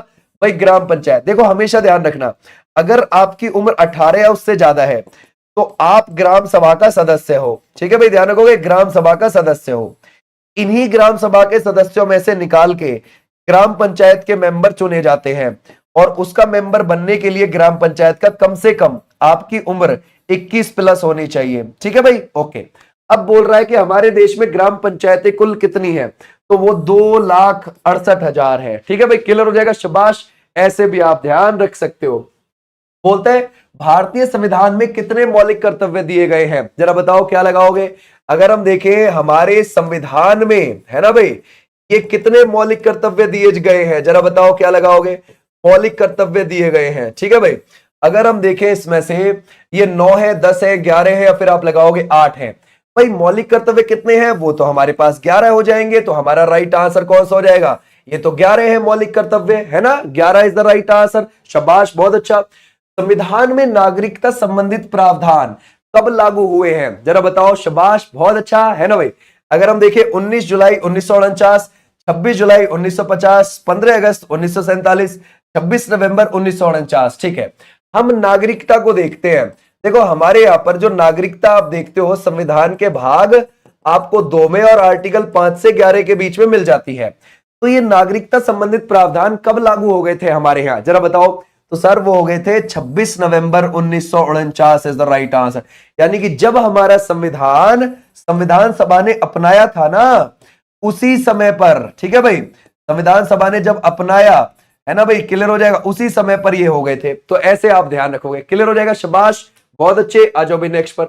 भाई, ग्राम पंचायत। देखो हमेशा ध्यान रखना, अगर आपकी उम्र 18 या उससे ज्यादा है तो आप ग्राम सभा का सदस्य हो। ठीक है भाई, ध्यान रखोगे, ग्राम सभा का सदस्य हो। इन्हीं ग्राम सभा के सदस्यों में से निकाल के ग्राम पंचायत के मेंबर चुने जाते हैं, और उसका मेंबर बनने के लिए ग्राम पंचायत का कम से कम आपकी उम्र 21 प्लस होनी चाहिए। ठीक है भाई, ओके। अब बोल रहा है कि हमारे देश में ग्राम पंचायतें कुल कितनी है, तो वो 2,68,000 है। ठीक है भाई, क्लियर हो जाएगा, शाबाश। ऐसे भी आप ध्यान रख सकते हो। बोलते हैं भारतीय संविधान में कितने मौलिक कर्तव्य दिए गए हैं? जरा बताओ क्या लगाओगे? अगर हम देखें हमारे संविधान में, है ना भाई, ये कितने मौलिक कर्तव्य दिए गए हैं? जरा बताओ क्या लगाओगे? मौलिक कर्तव्य दिए गए हैं। ठीक है भाई, अगर हम देखें इसमें से ये 9 है, 10 है, 11 है, या फिर आप लगाओगे 8 है। भाई मौलिक कर्तव्य कितने हैं? वो तो हमारे पास 11 हो जाएंगे, तो हमारा राइट आंसर कौन सा हो जाएगा? ये तो 11 है मौलिक कर्तव्य, है ना? 11 इज द राइट आंसर। शाबाश, बहुत अच्छा। संविधान में नागरिकता संबंधित प्रावधान कब लागू हुए हैं? जरा बताओ। शाबाश, बहुत अच्छा, है ना भाई। अगर हम देखें 19 जुलाई 1949, 26 जुलाई 1950, 15 अगस्त 1947, 26 नवंबर 1949। ठीक है, हम नागरिकता को देखते हैं। देखो हमारे यहां पर जो नागरिकता आप देखते हो, संविधान के भाग आपको 2 में और आर्टिकल 5 से 11 के बीच में मिल जाती है। तो ये नागरिकता संबंधित प्रावधान कब लागू हो गए थे हमारे यहां? जरा बताओ। तो सर वो हो गए थे 26 नवंबर 1949 इज द राइट आंसर। यानी कि जब हमारा संविधान सभा ने अपनाया था ना, उसी समय पर। ठीक है भाई, संविधान सभा ने जब अपनाया, है ना भाई, क्लियर हो जाएगा, उसी समय पर ये हो गए थे। तो ऐसे आप ध्यान रखोगे, क्लियर हो जाएगा, शाबाश, बहुत अच्छे। आ जाओ भाई नेक्स्ट पर।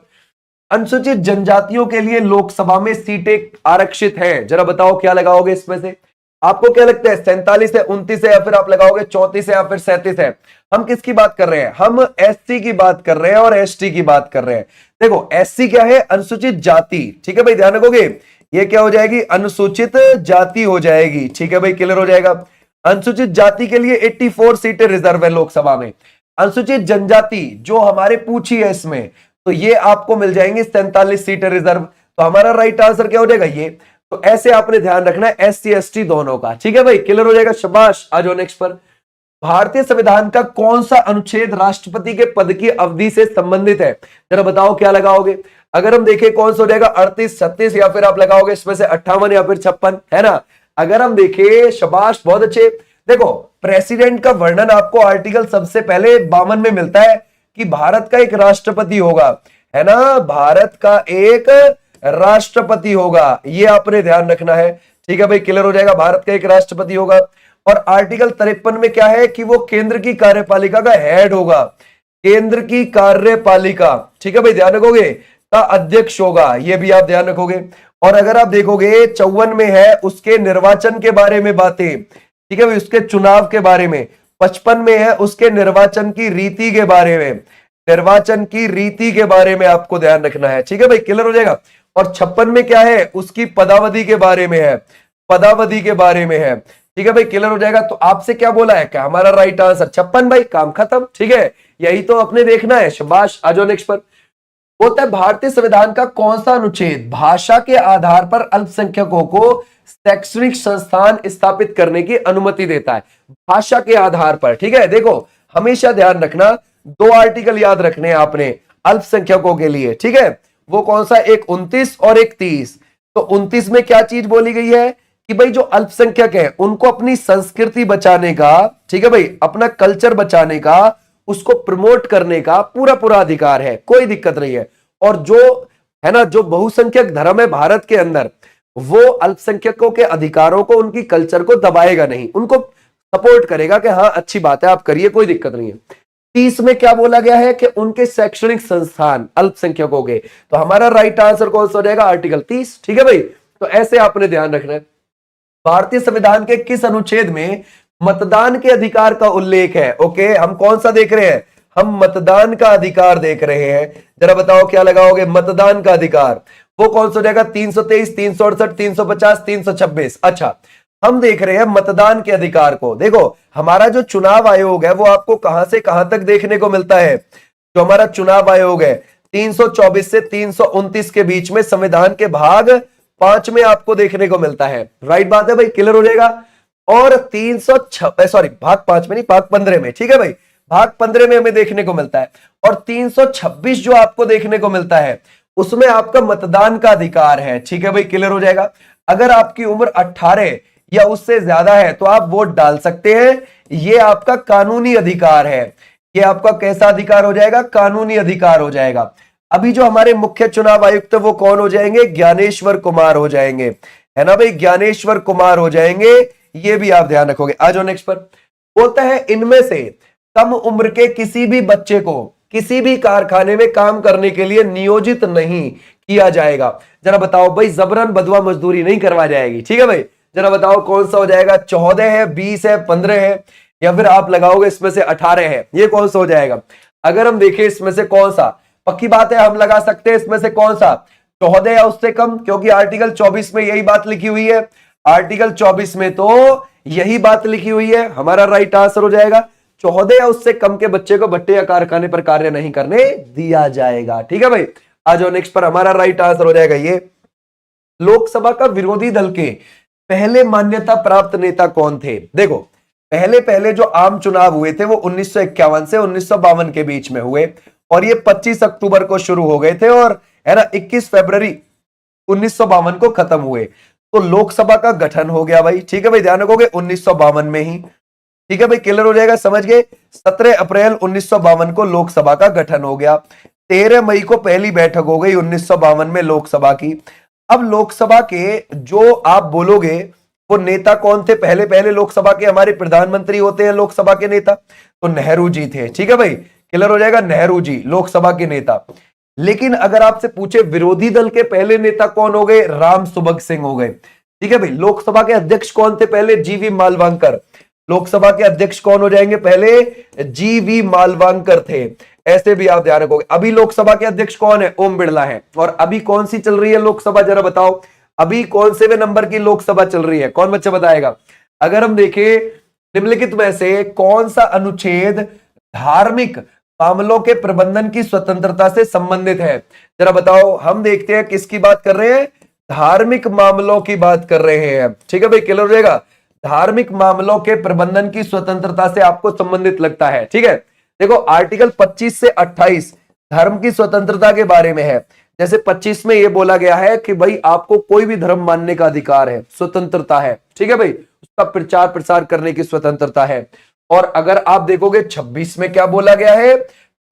अनुसूचित जनजातियों के लिए लोकसभा में सीटें आरक्षित हैं। जरा बताओ क्या लगाओगे इसमें से? आपको क्या लगता है? 47 है, 29 है, या फिर आप लगाओगे 34 है, या फिर 37 है? हम किसकी बात कर रहे हैं? हम एससी की बात कर रहे हैं और एसटी की बात कर रहे हैं। देखो एससी क्या है? अनुसूचित जाति। ठीक है भाई, ध्यान रखोगे, ये क्या हो जाएगी? अनुसूचित जाति हो जाएगी। ठीक है भाई, क्लियर हो जाएगा। अनुसूचित जाति के लिए 84 सीटें रिजर्व है लोकसभा में। अनुसूचित जनजाति जो हमारे पूछी है इसमें, तो ये आपको मिल जाएंगे 47 सीटें रिजर्व। तो हमारा राइट आंसर क्या हो जाएगा? ये। तो ऐसे आपने ध्यान रखना है एससी एसटी दोनों का। ठीक है भाई, क्लियर हो जाएगा, शाबाश। आ जाओ नेक्स्ट पर। भारतीय संविधान का कौन सा अनुच्छेद राष्ट्रपति के पद की अवधि से संबंधित है? जरा बताओ क्या लगाओगे? अगर हम देखें कौन सा हो जाएगा? 38, 36, या फिर आप लगाओगे इसमें से 58 या फिर 56, है ना? अगर हम देखें, शाबाश, बहुत अच्छे। देखो प्रेसिडेंट का वर्णन आपको आर्टिकल सबसे पहले 52 में मिलता है कि भारत का एक राष्ट्रपति होगा, है ना? भारत का एक राष्ट्रपति होगा, ये आपने ध्यान रखना है। ठीक है भाई, क्लियर हो जाएगा, भारत का एक राष्ट्रपति होगा। और आर्टिकल 53 में क्या है कि वो केंद्र की कार्यपालिका का हेड होगा, केंद्र की कार्यपालिका, ठीक है भाई, ध्यान रखोगे, का अध्यक्ष होगा, ये भी आप ध्यान रखोगे। और अगर आप देखोगे 54 में है उसके निर्वाचन के बारे में बातें, ठीक है भाई, उसके चुनाव के बारे में। 55 में है उसके निर्वाचन की रीति के बारे में, निर्वाचन की रीति के बारे में आपको ध्यान रखना है। ठीक है भाई, क्लियर हो जाएगा। और 56 में क्या है? उसकी पदावधि के बारे में है, पदावधि के बारे में है। ठीक है भाई, क्लियर हो जाएगा। तो आपसे क्या बोला है? क्या हमारा राइट आंसर 56 भाई, काम खत्म। ठीक है, यही तो अपने देखना है, शाबाश। आ जाओ नेक्स्ट पर। होता है भारतीय संविधान का कौन सा अनुच्छेद भाषा के आधार पर अल्पसंख्यकों को शैक्षणिक संस्थान स्थापित करने की अनुमति देता है? भाषा के आधार पर। ठीक है, देखो हमेशा ध्यान रखना, 2 आर्टिकल याद रखने हैं आपने अल्पसंख्यकों के लिए। ठीक है, वो कौन सा? एक 29 और एक 30। तो 29 में क्या चीज बोली गई है कि भाई जो अल्पसंख्यक है उनको अपनी संस्कृति बचाने का, ठीक है भाई, अपना कल्चर बचाने का, उसको प्रमोट करने का पूरा पूरा अधिकार है, कोई दिक्कत नहीं है। और जो है ना, जो बहुसंख्यक धर्म है भारत के अंदर, वो अल्पसंख्यकों के अधिकारों को, उनकी कल्चर को दबाएगा नहीं, उनको सपोर्ट करेगा कि हाँ अच्छी बात है, आप करिए, कोई दिक्कत नहीं है। 30 में क्या बोला गया है कि उनके शैक्षणिक संस्थान अल्पसंख्यकों के। तो हमारा राइट आंसर कौन सा हो जाएगा? आर्टिकल 30। ठीक है भाई, तो ऐसे आपने ध्यान रखना है। भारतीय संविधान के किस अनुच्छेद में मतदान के अधिकार का उल्लेख है? ओके, हम कौन सा देख रहे हैं? हम मतदान का अधिकार देख रहे हैं। जरा बताओ क्या लगाओगे, मतदान का अधिकार। वो कौन सा हो जाएगा, 323, 368, 350, 326। अच्छा, हम देख रहे हैं मतदान के अधिकार को। देखो हमारा जो चुनाव आयोग है वो आपको कहां से कहां तक देखने को मिलता है। जो हमारा चुनाव आयोग है 324 से 329 के बीच में संविधान के भाग 5 में आपको देखने को मिलता है। राइट बात है भाई, क्लियर हो जाएगा। और 306 भाग 5 में नहीं, भाग 15 में, ठीक है भाई, भाग 15 में हमें देखने को मिलता है। और 326 जो आपको देखने को मिलता है उसमें आपका मतदान का अधिकार है। ठीक है भाई, क्लियर हो जाएगा। अगर आपकी उम्र 18 या उससे ज्यादा है तो आप वोट डाल सकते हैं। ये आपका कानूनी अधिकार है। ये आपका कैसा अधिकार हो जाएगा, कानूनी अधिकार हो जाएगा। अभी जो हमारे मुख्य चुनाव आयुक्त वो कौन हो जाएंगे, ज्ञानेश्वर कुमार हो जाएंगे, है ना भाई, ज्ञानेश्वर कुमार हो जाएंगे। ये भी आप ध्यान रखोगे। आ जाओ नेक्स्ट पर। बोलता है इनमें से कम उम्र के किसी भी बच्चे को किसी भी कारखाने में काम करने के लिए नियोजित नहीं किया जाएगा। जरा बताओ भाई, जबरन बदवा मजदूरी नहीं करवा जाएगी। ठीक है भाई, जरा बताओ कौन सा हो जाएगा, 14 है, 20 है, 15 है, या फिर आप लगाओगे इसमें से 18 है। ये कौन सा हो जाएगा। अगर हम देखें इसमें से कौन सा, पक्की बात है हम लगा सकते हैं इसमें से कौन सा, 14 या उससे कम, क्योंकि आर्टिकल 24 में यही बात लिखी हुई है। आर्टिकल 24 में तो यही बात लिखी हुई है। हमारा राइट आंसर हो जाएगा 14 या उससे कम के बच्चे को भट्टे या कारखाने पर कार्य नहीं करने दिया जाएगा। ठीक है भाई, आ जाओ नेक्स्ट पर। हमारा राइट आंसर हो जाएगा ये। लोकसभा का विरोधी दल के पहले मान्यता प्राप्त नेता कौन थे। देखो पहले जो आम चुनाव हुए थे वो 1951 से 1952 के बीच में हुए, और ये 25 अक्टूबर को शुरू हो गए थे, और है ना 21 फरवरी 1952 को खत्म हुए। तो लोकसभा का गठन हो गया भाई। ठीक है भाई, ध्यान रखोगे 1952 में ही। ठीक है भाई, क्लियर हो जाएगा, समझ गए। 17 अप्रैल 1952 को लोकसभा का गठन हो गया। 13 मई को पहली बैठक हो गई 1952 में लोकसभा की। अब लोकसभा के जो आप बोलोगे वो नेता कौन थे, पहले लोकसभा के हमारे प्रधानमंत्री होते हैं लोकसभा के नेता, तो नेहरू जी थे। ठीक है भाई, क्लियर हो जाएगा, नेहरू जी लोकसभा के नेता। लेकिन अगर आपसे पूछे विरोधी दल के पहले नेता कौन हो गए, राम सुभग सिंह हो गए। ठीक है भाई, लोकसभा के अध्यक्ष कौन थे पहले, जीवी मालवांकर। लोकसभा के अध्यक्ष कौन हो जाएंगे पहले, जीवी मालवांकर थे। ऐसे भी आप ध्यान रखोगे। अभी लोकसभा के अध्यक्ष कौन है, ओम बिरला है। और अभी कौन सी चल रही है लोकसभा, जरा बताओ अभी कौन से नंबर की लोकसभा चल रही है, कौन बच्चा बताएगा। अगर हम देखें निम्नलिखित में से कौन सा अनुच्छेद धार्मिक मामलों के प्रबंधन की स्वतंत्रता से संबंधित है, जरा बताओ। हम देखते हैं किसकी बात कर रहे हैं, धार्मिक मामलों की बात कर रहे हैं। ठीक है भाई, क्लियर हो जाएगा। धार्मिक मामलों के प्रबंधन की स्वतंत्रता से आपको संबंधित लगता है। ठीक है, देखो आर्टिकल 25 से 28 धर्म की स्वतंत्रता के बारे में है। जैसे 25 में यह बोला गया है कि भाई आपको कोई भी धर्म मानने का अधिकार है, स्वतंत्रता है। ठीक है भाई, उसका प्रचार प्रसार करने की स्वतंत्रता है। और अगर आप देखोगे 26 में क्या बोला गया है,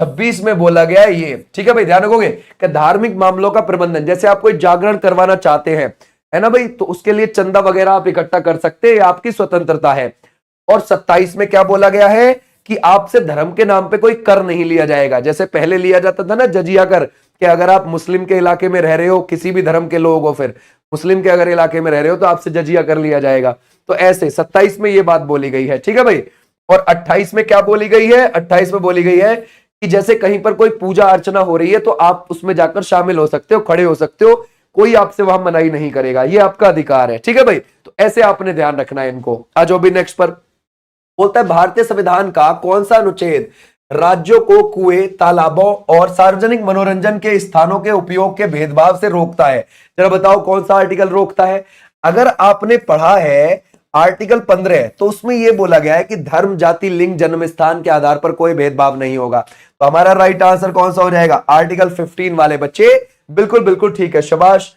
26 में बोला गया है ये। ठीक है भाई, ध्यान रखोगे कि धार्मिक मामलों का प्रबंधन, जैसे आप कोई जागरण करवाना चाहते हैं, है ना भाई, तो उसके लिए चंदा वगैरह आप इकट्ठा कर सकते हैं, आपकी स्वतंत्रता है। और 27 में क्या बोला गया है कि आपसे धर्म के नाम पे कोई कर नहीं लिया जाएगा। जैसे पहले लिया जाता था ना जजिया कर, कि अगर आप मुस्लिम के इलाके में रह रहे हो, किसी भी धर्म के लोग हो, फिर मुस्लिम के अगर इलाके में रह रहे हो तो आपसे जजिया कर लिया जाएगा। तो ऐसे 27 में ये बात बोली गई है। ठीक है भाई, और 28 में क्या बोली गई है, 28 में बोली गई है कि जैसे कहीं पर कोई पूजा अर्चना हो रही है तो आप उसमें जाकर शामिल हो सकते हो, खड़े हो सकते हो, कोई आपसे वहां मनाही नहीं करेगा, ये आपका अधिकार है। ठीक है भाई, तो ऐसे आपने ध्यान रखना है इनको। आज भी नेक्स्ट पर बोलता है भारतीय संविधान का कौन सा अनुच्छेद राज्यों को कुएं, तालाबों और सार्वजनिक मनोरंजन के स्थानों के उपयोग के भेदभाव से रोकता है। जरा बताओ कौन सा आर्टिकल रोकता है। अगर आपने पढ़ा है आर्टिकल 15 तो उसमें यह बोला गया है कि धर्म, जाति, लिंग, जन्म स्थान के आधार पर कोई भेदभाव नहीं होगा। तो हमारा राइट आंसर कौन सा हो जाएगा, आर्टिकल 15 वाले बच्चे। बिल्कुल बिल्कुल ठीक है, शाबाश।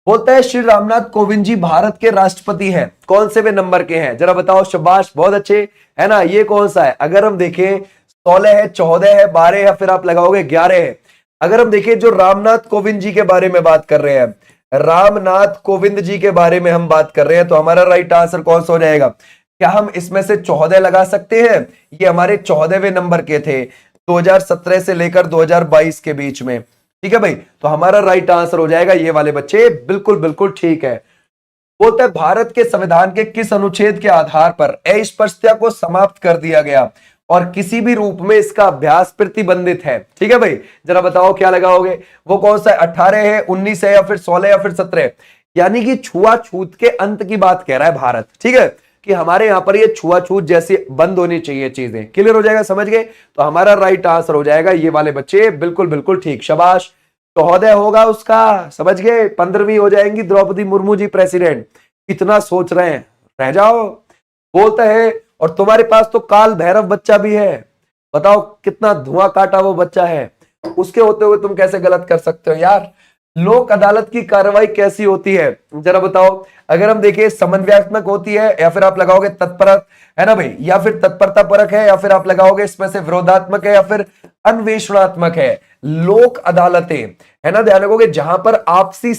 बोलता है श्री रामनाथ कोविंद जी भारत के राष्ट्रपति हैं, कौन से वे नंबर के हैं, जरा बताओ। शाबाश, बहुत अच्छे, है ना। ये कौन सा है, अगर हम देखें 16 है, 14 है, 12 है, फिर आप लगाओगे 11 है। अगर हम देखें जो रामनाथ कोविंद जी के बारे में बात कर रहे हैं, रामनाथ कोविंद जी के बारे में हम बात कर रहे हैं, तो हमारा राइट आंसर कौन सा हो जाएगा। क्या हम इसमें से 14 लगा सकते हैं, ये हमारे 14वें नंबर के थे 2017 से लेकर 2022 के बीच में। ठीक है भाई, तो हमारा राइट आंसर हो जाएगा ये वाले बच्चे। बिल्कुल बिल्कुल ठीक है। बोलता है भारत के संविधान के किस अनुच्छेद के आधार पर अस्पृश्यता को समाप्त कर दिया गया और किसी भी रूप में इसका अभ्यास प्रतिबंधित है। ठीक है भाई, जरा बताओ क्या लगाओगे, वो कौन सा है, 18 है, 19 है, या फिर 16 या फिर 17? यानी कि छुआछूत के अंत की बात कह रहा है भारत। ठीक है, कि हमारे यहां पर ये छुआछूत जैसी बंद होनी चाहिए चीजें। क्लियर हो जाएगा, समझ गए? तो हमारा राइट आंसर हो जाएगा ये वाले बच्चे, बिल्कुल बिल्कुल ठीक, शाबाश। 14 होगा उसका, समझ गए? 15वीं हो जाएंगी द्रौपदी मुर्मू जी प्रेसिडेंट। कितना सोच रहे हैं, रह जाओ। बोलता है और तुम्हारे पास तो काल भैरव बच्चा भी है, बताओ कितना धुआं काटा वो बच्चा है, उसके होते हुए तुम कैसे गलत कर सकते हो यार? लोक अदालत की कार्रवाई कैसी होती है, जरा बताओ। अगर हम देखें समन्वयात्मक होती है, या फिर आप लगाओगे तत्पर, है ना भाई, या फिर तत्परता परक है, या फिर आप लगाओगे इसमें से विरोधात्मक है, या फिर अन्वेषणात्मक है। लोक अदालतें, है ना, ध्यान रखोगे, जहां पर आपसी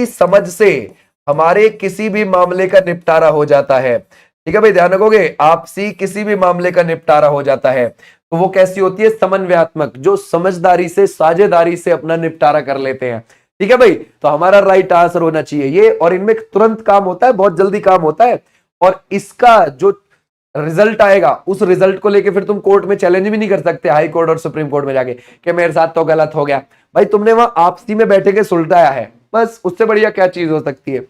समझ से हमारे किसी भी मामले का निपटारा हो जाता है। ठीक है भाई, ध्यान रखोगे, आपसी किसी भी मामले का निपटारा हो जाता है, तो वो कैसी होती है, समन्वयात्मक, जो समझदारी से साझेदारी से अपना निपटारा कर लेते हैं। ठीक है भाई, तो हमारा राइट आंसर होना चाहिए ये, और इनमें तुरंत काम होता है, बहुत जल्दी काम होता है, और इसका जो रिजल्ट आएगा उस रिजल्ट को लेके फिर तुम कोर्ट में चैलेंज भी नहीं कर सकते, हाई कोर्ट और सुप्रीम कोर्ट में जाके कि मेरे साथ तो गलत हो गया। भाई तुमने वहां आपसी में बैठे के सुलटाया है, बस उससे बढ़िया क्या चीज हो सकती है?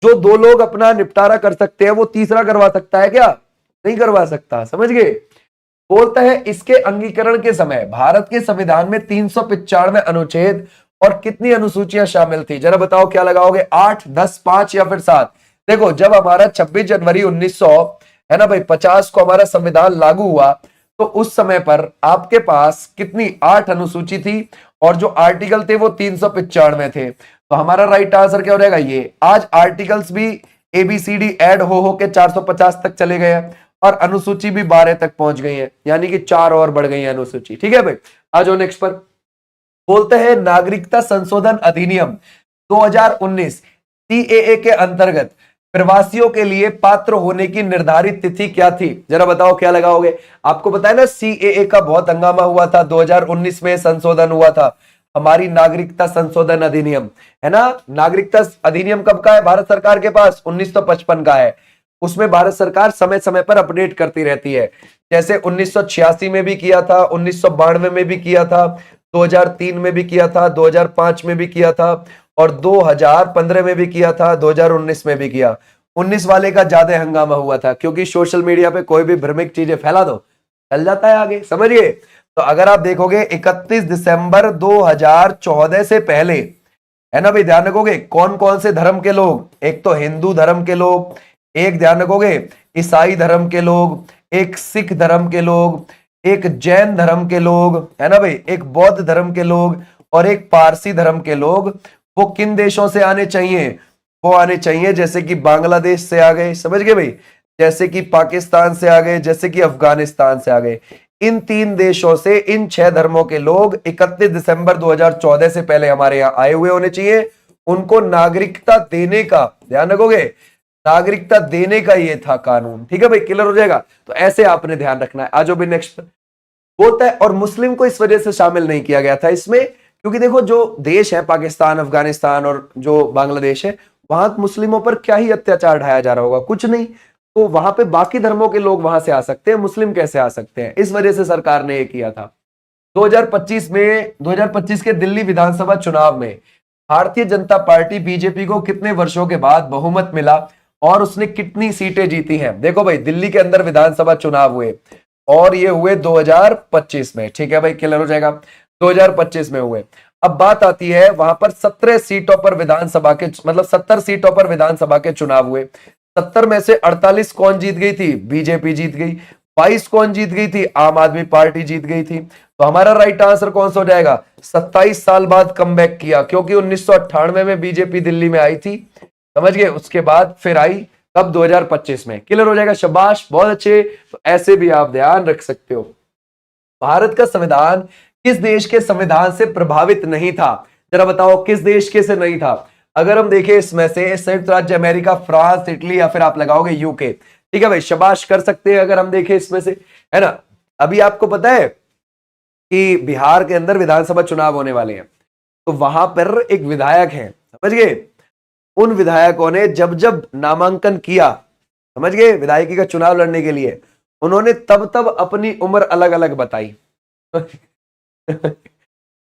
जो दो लोग अपना निपटारा कर सकते हैं वो तीसरा करवा सकता है क्या? नहीं करवा सकता, समझ गए? बोलता है इसके अंगीकरण के समय भारत के संविधान में 395 अनुच्छेद और कितनी अनुसूचियां शामिल थी, जरा बताओ क्या लगाओगे, 8, 10, 5 या फिर 7? देखो, जब हमारा 26 जनवरी 1900, है ना भाई, 50 को हमारा संविधान लागू हुआ, तो उस समय पर आपके पास कितनी, 8 अनुसूची थी, और जो आर्टिकल थे वो 395 थे। तो हमारा राइट आंसर क्या हो जाएगा, ये। आज आर्टिकल्स भी ABCD ऐड हो के 450 तक चले गए हैं, और अनुसूची भी 12 तक पहुंच गई है, यानी कि 4 और बढ़ गई है अनुसूची। ठीक है भाई, आ जाओ नेक्स्ट पर। बोलते हैं नागरिकता संशोधन अधिनियम 2019 CAA के अंतर्गत प्रवासियों के लिए पात्र होने की निर्धारित तिथि क्या थी, जरा बताओ क्या लगाओगे? आपको पता है ना CAA का बहुत हंगामा हुआ था, 2019 में संशोधन हुआ था, हमारी नागरिकता संशोधन अधिनियम, है ना। नागरिकता अधिनियम कब का है भारत सरकार के पास? 1955 का है। उसमें भारत सरकार समय समय पर अपडेट करती रहती है, जैसे 1986 में भी किया था, 1992 में भी किया था, 2003 में भी किया था, 2005 में भी किया था, और 2015 में भी किया था, 2019 में भी किया। 19 वाले का ज्यादा हंगामा हुआ था, क्योंकि सोशल मीडिया पे कोई भी भ्रमिक चीजें फैला दो, चल जाता है आगे, समझिए। तो अगर आप देखोगे 31 दिसंबर 2014 से पहले, है ना भाई, ध्यान रखोगे, कौन कौन से धर्म के लोग, एक तो हिंदू धर्म के लोग, एक ध्यान रखोगे ईसाई धर्म के लोग, एक सिख धर्म के लोग, एक जैन धर्म के लोग, है ना भाई, एक बौद्ध धर्म के लोग, और एक पारसी धर्म के लोग, वो किन देशों से आने चाहिए? वो आने चाहिए जैसे कि बांग्लादेश से आ गए, समझ गए भाई, जैसे कि पाकिस्तान से आ गए, जैसे कि अफगानिस्तान से आ गए। इन 3 देशों से इन 6 धर्मों के लोग 31 दिसंबर 2014 से पहले हमारे यहाँ आए हुए होने चाहिए। उनको नागरिकता देने का, ध्यान रखोगे, नागरिकता देने का ये था कानून। ठीक है भाई, क्लियर हो जाएगा? तो ऐसे आपने ध्यान रखना है। आज भी नेक्स्ट बोलता है, और मुस्लिम को इस वजह से शामिल नहीं किया गया था इसमें, क्योंकि देखो जो देश है पाकिस्तान, अफगानिस्तान और जो बांग्लादेश है, वहां मुस्लिमों पर क्या ही अत्याचार ढाया जा रहा होगा, कुछ नहीं। तो वहां पे बाकी धर्मों के लोग वहां से आ सकते हैं, मुस्लिम कैसे आ सकते हैं? इस वजह से सरकार ने ये किया था। 2025 के दिल्ली विधानसभा चुनाव में भारतीय जनता पार्टी बीजेपी को कितने वर्षों के बाद बहुमत मिला और उसने कितनी सीटें जीती हैं? देखो भाई, दिल्ली के अंदर विधानसभा चुनाव हुए, और ये हुए 2025 में। ठीक है भाई, क्लियर हो जाएगा, 2025 में हुए। अब बात आती है, वहां पर 17 सीटों पर विधानसभा के, मतलब 70 सीटों पर विधानसभा के चुनाव हुए। 70 में से 48 कौन जीत गई थी? बीजेपी जीत गई। 22 कौन जीत गई थी? आम आदमी पार्टी जीत गई थी। तो हमारा राइट आंसर कौन सा हो जाएगा? 27 साल बाद कमबैक किया, क्योंकि 1998 में बीजेपी दिल्ली में आई थी, समझ गए, उसके बाद फिर आई कब? 2025 में। क्लियर हो जाएगा, शाबाश, बहुत अच्छे। तो ऐसे भी आप ध्यान रख सकते हो। भारत का संविधान किस देश के संविधान से प्रभावित नहीं था? जरा बताओ किस देश के से नहीं था? अगर हम देखें इसमें से संयुक्त राज्य अमेरिका, फ्रांस, इटली, या फिर आप लगाओगे यूके। ठीक है भाई, शाबाश, कर सकते हैं अगर हम देखें इसमें से, है ना। अभी आपको पता है कि बिहार के अंदर विधानसभा चुनाव होने वाले हैं, तो वहां पर एक विधायक है, समझ गए, उन विधायकों ने जब जब नामांकन किया, समझ गए, विधायकी का चुनाव लड़ने के लिए, उन्होंने तब तब अपनी उम्र अलग अलग बताई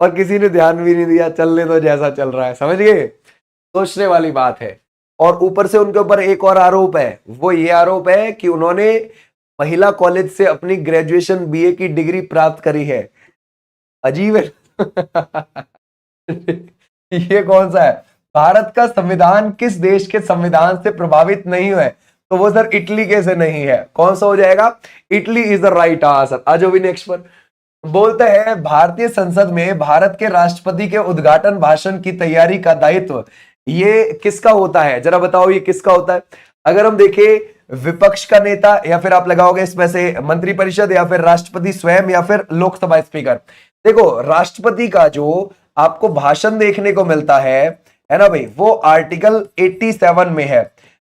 और किसी ने ध्यान भी नहीं दिया, चलने दो जैसा चल रहा है, समझ गए? सोचने वाली बात है। और ऊपर से उनके ऊपर एक और आरोप है, वो ये आरोप है कि उन्होंने महिला कॉलेज से अपनी ग्रेजुएशन बीए की डिग्री प्राप्त करी है। अजीब है ये कौन सा है? भारत का संविधान किस देश के संविधान से प्रभावित नहीं हुआ है? तो वो सर इटली के से नहीं है। कौन सा हो जाएगा? Italy is the right answer. आज भी नेक्स्ट पर बोलते हैं, भारतीय संसद में भारत के राष्ट्रपति के उद्घाटन भाषण की तैयारी का दायित्व ये किसका होता है? जरा बताओ ये किसका होता है? अगर हम देखें विपक्ष का नेता, या फिर आप लगाओगे इसमें से मंत्रिपरिषद, या फिर राष्ट्रपति स्वयं, या फिर लोकसभा स्पीकर। देखो राष्ट्रपति का जो आपको भाषण देखने को मिलता है ना भाई, वो आर्टिकल 87 में है।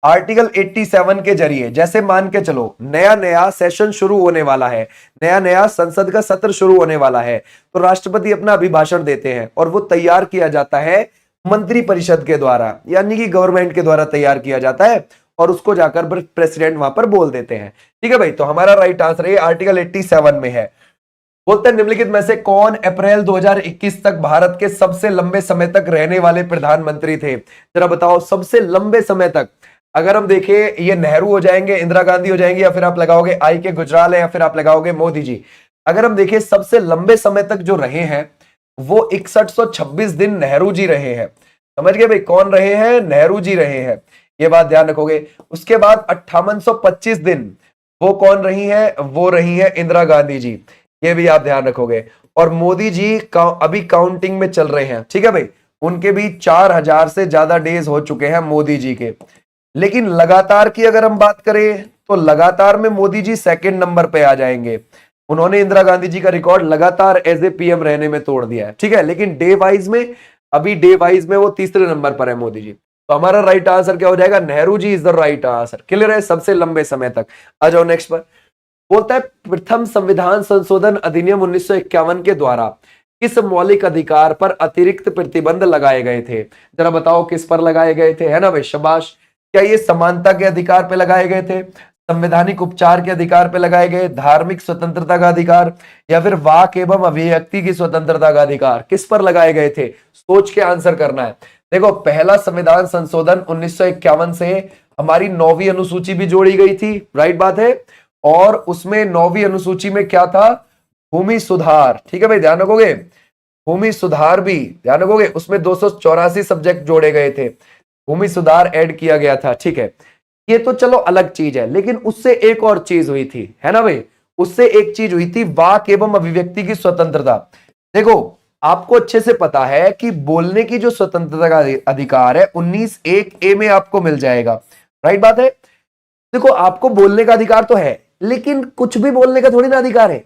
आर्टिकल 87 के जरिए जैसे मान के चलो नया नया सेशन शुरू होने वाला है, नया नया संसद का सत्र शुरू होने वाला है, तो राष्ट्रपति अपना अभिभाषण देते हैं और वो तैयार किया जाता है मंत्रिपरिषद के द्वारा, यानी कि गवर्नमेंट के द्वारा तैयार किया जाता है और उसको जाकर प्रेसिडेंट वहां पर बोल देते हैं। ठीक है भाई, तो हमारा राइट आंसर है आर्टिकल 87 में है। बोलते हैं निम्नलिखित में से कौन अप्रैल 2021 तक भारत के सबसे लंबे समय तक रहने वाले प्रधानमंत्री थे? जरा बताओ सबसे लंबे समय तक। अगर हम देखें ये नेहरू हो जाएंगे, इंदिरा गांधी हो जाएंगे, या फिर आप लगाओगे आई के गुजराल है, या फिर आप लगाओगे मोदी जी। अगर हम देखें सबसे लंबे समय तक जो रहे हैं वो 6126 दिन नेहरू जी रहे हैं। समझ गए भाई, कौन रहे हैं? नेहरू जी रहे हैं, ये बात ध्यान रखोगे। उसके बाद 5825 दिन वो कौन रही है? वो रही है इंदिरा गांधी जी, ये भी आप ध्यान रखोगे। और मोदी जी अभी काउंटिंग में चल रहे हैं। ठीक है भाई, उनके भी 4000 से ज्यादा डेज हो चुके हैं मोदी जी के। लेकिन लगातार की अगर हम बात करें तो लगातार में मोदी जी सेकंड नंबर पे आ जाएंगे। उन्होंने इंदिरा गांधी जी का रिकॉर्ड लगातार एज ए पीएम रहने में तोड़ दिया है। ठीक है, लेकिन डे वाइज में, अभी डे वाइज में वो तीसरे नंबर पर है मोदी जी। तो हमारा राइट आंसर क्या हो जाएगा? Nehru ji is the right answer. Clear है? सबसे लंबे समय तक। आ जाओ नेक्स्ट पर। बोलता है प्रथम संविधान संशोधन अधिनियम 1951 के द्वारा किस मौलिक अधिकार पर अतिरिक्त प्रतिबंध लगाए गए थे? जरा बताओ किस पर लगाए गए थे, है ना भाई, शाबाश। क्या ये समानता के अधिकार पे लगाए गए थे, संवैधानिक उपचार के अधिकार पे लगाए गए, धार्मिक स्वतंत्रता का अधिकार, या फिर वाक एवं अभिव्यक्ति की स्वतंत्रता का अधिकार? किस पर लगाए गए थे? सोच के आंसर करना है। देखो पहला संविधान संशोधन 1951 से हमारी 9वीं अनुसूची भी जोड़ी गई थी, राइट बात है। और उसमें 9वीं अनुसूची में क्या था? भूमि सुधार। ठीक है भाई, ध्यान रखोगे, भूमि सुधार भी ध्यान रखोगे। उसमें 284 सब्जेक्ट जोड़े गए थे, भूमि सुधार ऐड किया गया था। ठीक है, ये तो चलो अलग चीज है, लेकिन उससे एक और चीज हुई थी, है ना भाई, उससे एक चीज हुई थी, वाक एवं अभिव्यक्ति की स्वतंत्रता। देखो आपको अच्छे से पता है कि बोलने की जो स्वतंत्रता का अधिकार है 19(1)(a) में आपको मिल जाएगा, राइट बात है। देखो आपको बोलने का अधिकार तो है, लेकिन कुछ भी बोलने का थोड़ी ना अधिकार है,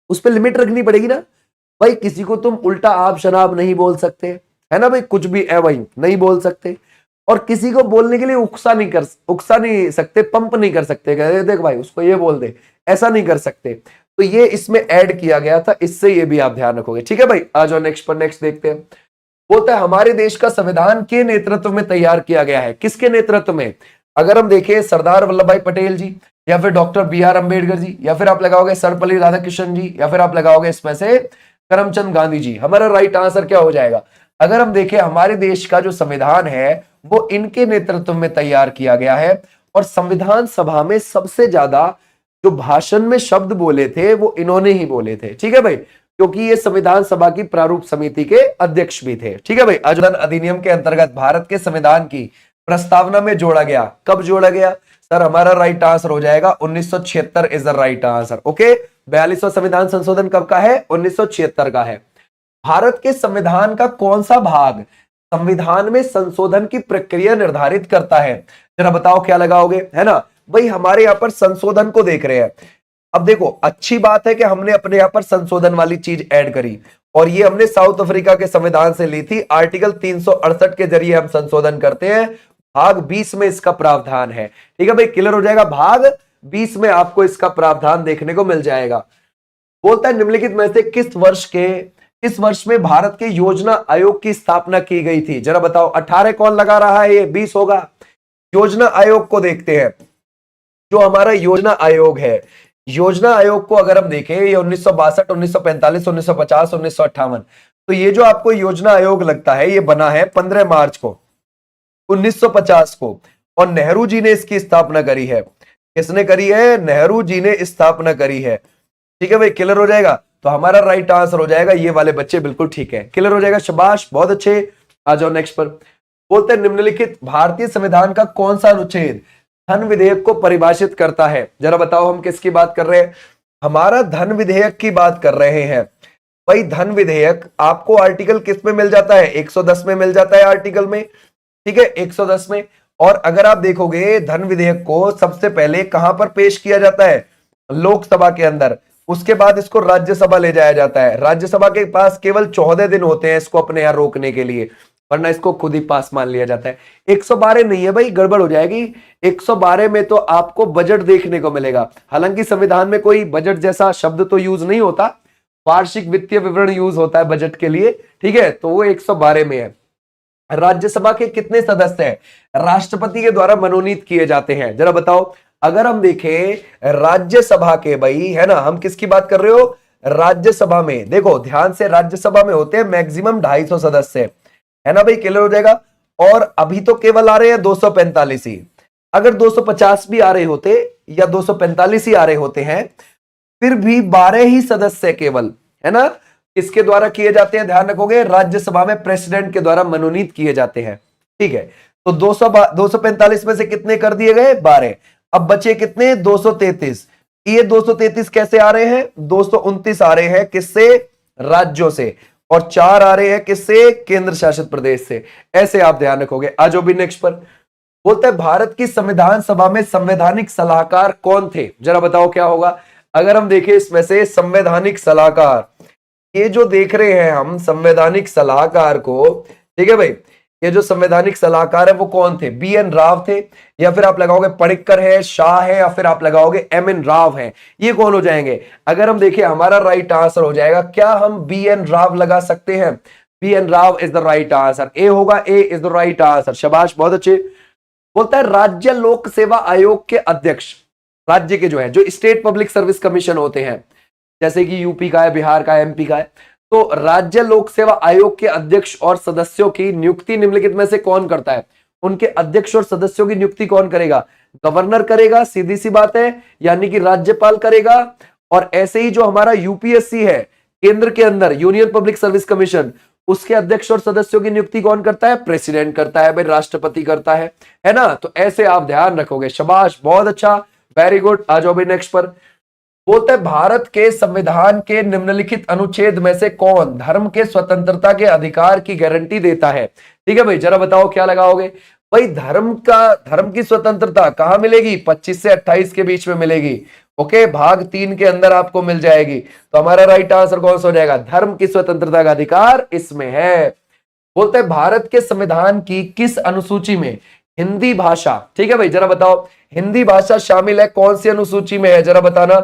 उस पर लिमिट रखनी पड़ेगी ना भाई। किसी को तुम उल्टा आप शराब नहीं बोल सकते, है ना भाई, कुछ भी है भाई नहीं बोल सकते। और किसी को बोलने के लिए उकसा नहीं सकते, पंप नहीं कर सकते, देख भाई उसको ये बोल दे, ऐसा नहीं कर सकते। तो ये इसमें ऐड किया गया था, इससे ये भी आप ध्यान रखोगे। ठीक है भाई, आ जाओ नेक्स्ट पर। नेक्स्ट देखते हैं। बोलता है हमारे देश का संविधान के नेतृत्व में तैयार किया गया है। किसके नेतृत्व में? अगर हम देखें सरदार वल्लभ भाई पटेल जी, या फिर डॉक्टर बी.आर. अम्बेडकर जी, या फिर आप लगाओगे सर्वपल्ली राधाकृष्णन जी, या फिर आप लगाओगे इसमें से करमचंद गांधी जी। हमारा राइट आंसर क्या हो जाएगा? अगर हम देखें हमारे देश का जो संविधान है वो इनके नेतृत्व में तैयार किया गया है। और संविधान सभा में सबसे ज्यादा जो भाषण में शब्द बोले थे वो इन्होंने ही बोले थे। ठीक है भाई, क्योंकि ये संविधान सभा की प्रारूप समिति के अध्यक्ष भी थे। ठीक है भाई, संशोधन अधिनियम के अंतर्गत भारत के संविधान की प्रस्तावना में जोड़ा गया। कब जोड़ा गया सर? हमारा राइट आंसर हो जाएगा 1976 is the right answer. Okay, 42वां संविधान संशोधन कब का है? 1976 का है। भारत के संविधान का कौन सा भाग संविधान में संशोधन की प्रक्रिया निर्धारित करता है? जरा बताओ क्या लगाओगे, है ना भाई। हमारे यहां पर संशोधन को देख रहे हैं। अब देखो अच्छी बात है कि हमने अपने यहां पर संशोधन वाली चीज ऐड करी, और ये हमने साउथ अफ्रीका के संविधान से ली थी। आर्टिकल 368 के जरिए हम संशोधन करते हैं। भाग 20 में इसका प्रावधान है। ठीक है भाई, क्लियर हो जाएगा। भाग 20 में आपको इसका प्रावधान देखने को मिल जाएगा। बोलता है निम्नलिखित में से किस वर्ष में भारत के योजना आयोग की स्थापना की गई थी? जरा बताओ। 18 कौन लगा रहा है? ये 20 होगा। योजना आयोग को देखते हैं। जो हमारा योजना आयोग है योजना आयोग को अगर हम देखें, ये 1962, 1945, 1950, 1958, तो ये जो आपको योजना आयोग लगता है ये बना है 15 मार्च को 1950 को, और नेहरू जी ने इसकी स्थापना करी है। किसने करी है? नेहरू जी ने स्थापना करी है। ठीक है भाई, क्लियर हो जाएगा? तो हमारा राइट आंसर हो जाएगा ये वाले बच्चे, बिल्कुल ठीक है, क्लियर हो जाएगा, शाबाश, बहुत अच्छे। आ जाओ नेक्स्ट पर। बोलते हैं निम्नलिखित भारतीय संविधान का कौन सा अनुच्छेद धन विधेयक को परिभाषित करता है? जरा बताओ, हम किसकी बात कर रहे हैं? हमारा धन विधेयक की बात कर रहे हैं। भाई धन विधेयक आपको आर्टिकल किस में मिल जाता है? 110 में मिल जाता है आर्टिकल में, ठीक है, 110 में। और अगर आप देखोगे धन विधेयक को सबसे पहले कहां पर पेश किया जाता है? लोकसभा के अंदर। उसके बाद इसको राज्यसभा ले जाया जाता है। राज्यसभा के पास केवल 14 दिन होते हैं इसको अपने यहां रोकने के लिए, वरना इसको खुद ही पास मान लिया जाता है। 112 नहीं है भाई, गड़बड़ हो जाएगी। 112 में तो आपको बजट देखने को मिलेगा। हालांकि संविधान में कोई बजट जैसा शब्द तो यूज नहीं होता, वार्षिक वित्तीय विवरण यूज होता है बजट के लिए, ठीक है, तो वो 112 में है। राज्यसभा के कितने सदस्य हैं? राष्ट्रपति के द्वारा मनोनीत किए जाते हैं। जरा बताओ, अगर हम देखें राज्यसभा के, भाई है ना, हम किसकी बात कर रहे हो? राज्यसभा में। देखो ध्यान से, राज्यसभा में होते हैं मैक्सिमम 250 सदस्य, है ना भाई, क्लियर हो जाएगा। और अभी तो केवल आ रहे हैं 245 ही। अगर 250 भी आ रहे होते या 245 ही आ रहे होते हैं, फिर भी 12 ही सदस्य केवल, है ना, किसके द्वारा किए जाते हैं? ध्यान रखोगे, राज्यसभा में प्रेसिडेंट के द्वारा मनोनीत किए जाते हैं, ठीक है। तो 245 में से कितने कर दिए गए? 12। अब बचे कितने? 233। ये 233 कैसे आ रहे हैं? 229 आ रहे हैं किससे? राज्यों से। और 4 आ रहे हैं किससे? केंद्र शासित प्रदेश से। ऐसे आप ध्यान रखोगे। आज भी नेक्स्ट पर बोलते हैं भारत की संविधान सभा में संवैधानिक सलाहकार कौन थे? जरा बताओ क्या होगा अगर हम देखें इसमें से संवैधानिक सलाहकार। ये जो देख रहे हैं हम संवैधानिक सलाहकार को, ठीक है भाई, ये जो संवैधानिक सलाहकार है वो कौन थे? BN राव थे, या फिर आप लगाओगे पणिक्कर है, शाह है, या फिर आप लगाओगे MN राव है। ये कौन हो जाएंगे? अगर हम देखें हमारा राइट आंसर हो जाएगा, क्या हम BN राव लगा सकते हैं? BN Rao is the right answer. A होगा, A is the right answer, शाबाश, बहुत अच्छे। बोलता है राज्य लोक सेवा आयोग के अध्यक्ष, राज्य के जो है, जो स्टेट पब्लिक सर्विस कमीशन होते हैं, जैसे कि यूपी का है, बिहार का है, MP का है, तो राज्य लोक सेवा आयोग के अध्यक्ष और सदस्यों की नियुक्ति निम्नलिखित में से कौन करता है? उनके अध्यक्ष और सदस्यों की नियुक्ति कौन करेगा? गवर्नर करेगा, सीधी सी बात है, यानी कि राज्यपाल करेगा। और ऐसे ही जो हमारा UPSC है केंद्र के अंदर, यूनियन पब्लिक सर्विस कमीशन, उसके अध्यक्ष और सदस्यों की नियुक्ति कौन करता है? प्रेसिडेंट करता है भाई, राष्ट्रपति करता है ना। तो ऐसे आप ध्यान रखोगे, शाबाश, बहुत अच्छा, वेरी गुड। आ जाओ भाई नेक्स्ट पर। बोलते हैं भारत के संविधान के निम्नलिखित अनुच्छेद में से कौन धर्म के स्वतंत्रता के अधिकार की गारंटी देता है? ठीक है भाई, जरा बताओ क्या लगाओगे? भाई धर्म की स्वतंत्रता कहां मिलेगी? 25 से 28 के बीच में मिलेगी। ओके, भाग 3 के अंदर आपको मिल जाएगी। तो हमारा राइट आंसर कौन सा हो जाएगा? धर्म की स्वतंत्रता का अधिकार इसमें है। बोलते हैं भारत के संविधान की किस अनुसूची में हिंदी भाषा, ठीक है भाई, जरा बताओ, हिंदी भाषा शामिल है? कौन सी अनुसूची में है, जरा बताना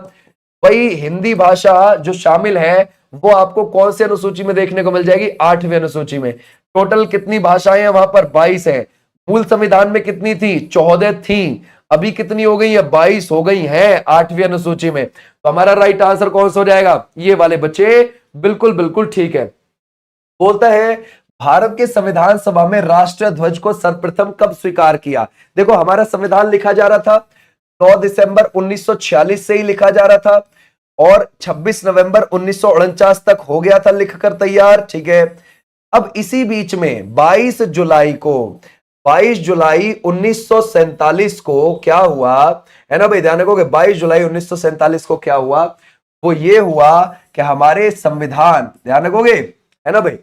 भाई। हिंदी भाषा जो शामिल है वो आपको कौन सी अनुसूची में देखने को मिल जाएगी? 8वीं अनुसूची में। टोटल कितनी भाषाएं हैं वहां पर? 22 है। मूल संविधान में कितनी थी? 14 थी। अभी कितनी हो गई है? 22 हो गई हैं 8वीं अनुसूची में। तो हमारा राइट आंसर कौन सा हो जाएगा? ये वाले बच्चे, बिल्कुल बिल्कुल ठीक है। बोलता है भारत के संविधान सभा में राष्ट्रीय ध्वज को सर्वप्रथम कब स्वीकार किया? देखो हमारा संविधान लिखा जा रहा था 9 दिसंबर 1946 से ही लिखा जा रहा था, और 26 नवंबर 1949 तक हो गया था लिखकर तैयार, ठीक है। अब इसी बीच में 22 जुलाई 1947 को क्या हुआ, है ना भाई, ध्यान रखोगे, 22 जुलाई 1947 को क्या हुआ? वो ये हुआ कि हमारे संविधान, ध्यान रखोगे, है ना भाई,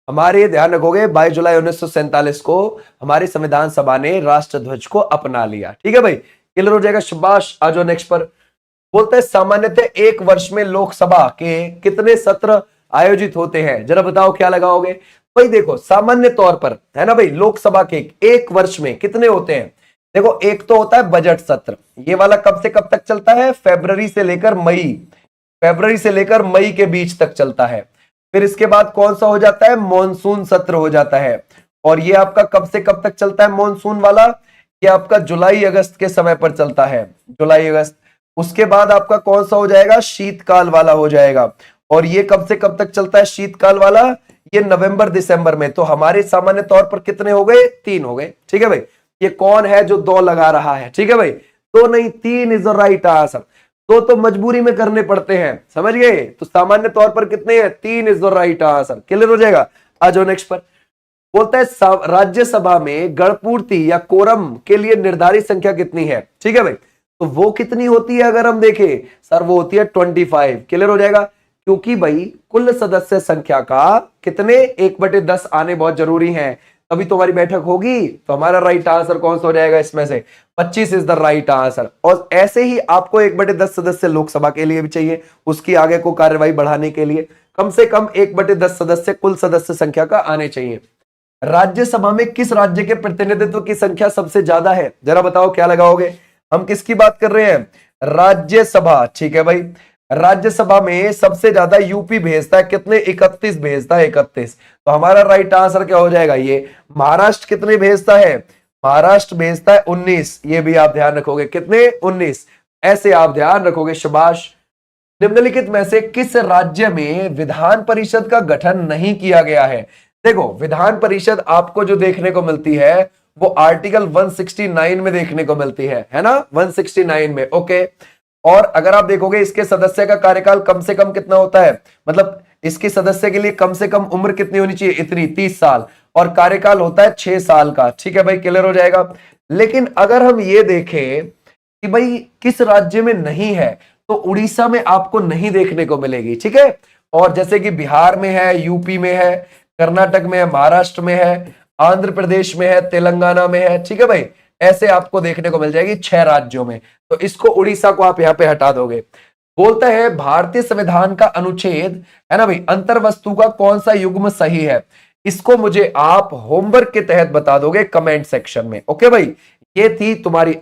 हमारे ध्यान रखोगे, 22 जुलाई 1947 को हमारी संविधान सभा ने राष्ट्र ध्वज को अपना लिया, ठीक है भाई, क्लियर हो जाएगा, शाबाश। आ जाओ नेक्स्ट पर। बोलते हैं सामान्यतः एक वर्ष में लोकसभा के कितने सत्र आयोजित होते हैं? जरा बताओ क्या लगाओगे? भाई देखो सामान्य तौर पर, है ना भाई, लोकसभा के एक वर्ष में कितने होते हैं? देखो एक तो होता है बजट सत्र, ये वाला कब से कब तक चलता है? फरवरी से लेकर मई के बीच तक चलता है। फिर इसके बाद कौन सा हो जाता है? मॉनसून सत्र हो जाता है, और ये आपका कब से कब तक चलता है मॉनसून वाला? ये आपका जुलाई अगस्त के समय पर चलता है, जुलाई अगस्त। उसके बाद आपका कौन सा हो जाएगा, शीतकाल वाला हो जाएगा। और ये कब से कब तक चलता है शीतकाल वाला, ये नवंबर दिसंबर में। तो हमारे सामान्य तौर पर कितने हो गए, 3 हो गए। ठीक है भाई, ये कौन है जो 2 लगा रहा है, ठीक है भाई, तो नहीं 3 इज द राइट आंसर। तो मजबूरी में करने पड़ते हैं, समझ गए। तो सामान्य तौर पर कितने हैं, 3 is the right answer. Clear हो जाएगा। आ जाओ नेक्स्ट पर। बोलता है राज्यसभा में गणपूर्ति या कोरम के लिए निर्धारित संख्या कितनी है, ठीक है भाई। तो वो कितनी होती है, अगर हम देखें सर वो होती है 25। क्लियर हो जाएगा, क्योंकि भाई कुल सदस्य संख्या का कितने 1/10 आने बहुत जरूरी है, तभी तुम्हारी बैठक होगी। तो हमारा राइट आंसर कौन सा हो जाएगा इसमें से, 25 इज द राइट आंसर। और ऐसे ही आपको 1/10 सदस्य लोकसभा के लिए भी चाहिए, उसकी आगे को कार्यवाही बढ़ाने के लिए कम से कम 1/10 सदस्य कुल सदस्य संख्या का आने चाहिए। राज्यसभा में किस राज्य के प्रतिनिधित्व की संख्या सबसे ज्यादा है, जरा बताओ क्या लगाओगे। हम किसकी बात कर रहे हैं, राज्यसभा, ठीक है भाई। राज्यसभा में सबसे ज्यादा यूपी भेजता है, कितने, 31 भेजता है, 31। तो हमारा राइट आंसर क्या हो जाएगा, ये। महाराष्ट्र कितने भेजता है, महाराष्ट्र भेजता है 19, ये भी आप ध्यान रखोगे, कितने, 19, ऐसे आप ध्यान रखोगे, शाबाश। निम्नलिखित में से किस राज्य में विधान परिषद का गठन नहीं किया गया है। देखो विधान परिषद आपको जो देखने को मिलती है वो आर्टिकल 169 में देखने को मिलती है ना, 169 में, ओके। और अगर आप देखोगे इसके सदस्य का कार्यकाल कम से कम कितना होता है, मतलब इसके सदस्य के लिए कम से कम उम्र कितनी होनी चाहिए, इतनी, 30 साल, और कार्यकाल होता है 6 साल का। ठीक है भाई, क्लियर हो जाएगा। लेकिन अगर हम ये देखें कि भाई किस राज्य में नहीं है, तो उड़ीसा में आपको नहीं देखने को मिलेगी, ठीक है। और जैसे कि बिहार में है, यूपी में है, कर्नाटक में है, महाराष्ट्र में है, आंध्र प्रदेश में है, तेलंगाना में है, ठीक है भाई, ऐसे आपको देखने को मिल जाएगी 6 राज्यों में। तो इसको उड़ीसा को आप यहां पे हटा दोगे। बोलता है भारतीय संविधान का अनुच्छेद, है ना भाई, अंतर्वस्तु का कौन सा युग्म सही है। इसको मुझे आप होमवर्क के तहत बता दोगे कमेंट सेक्शन में, ओके भाई। ये थी तुम्हारी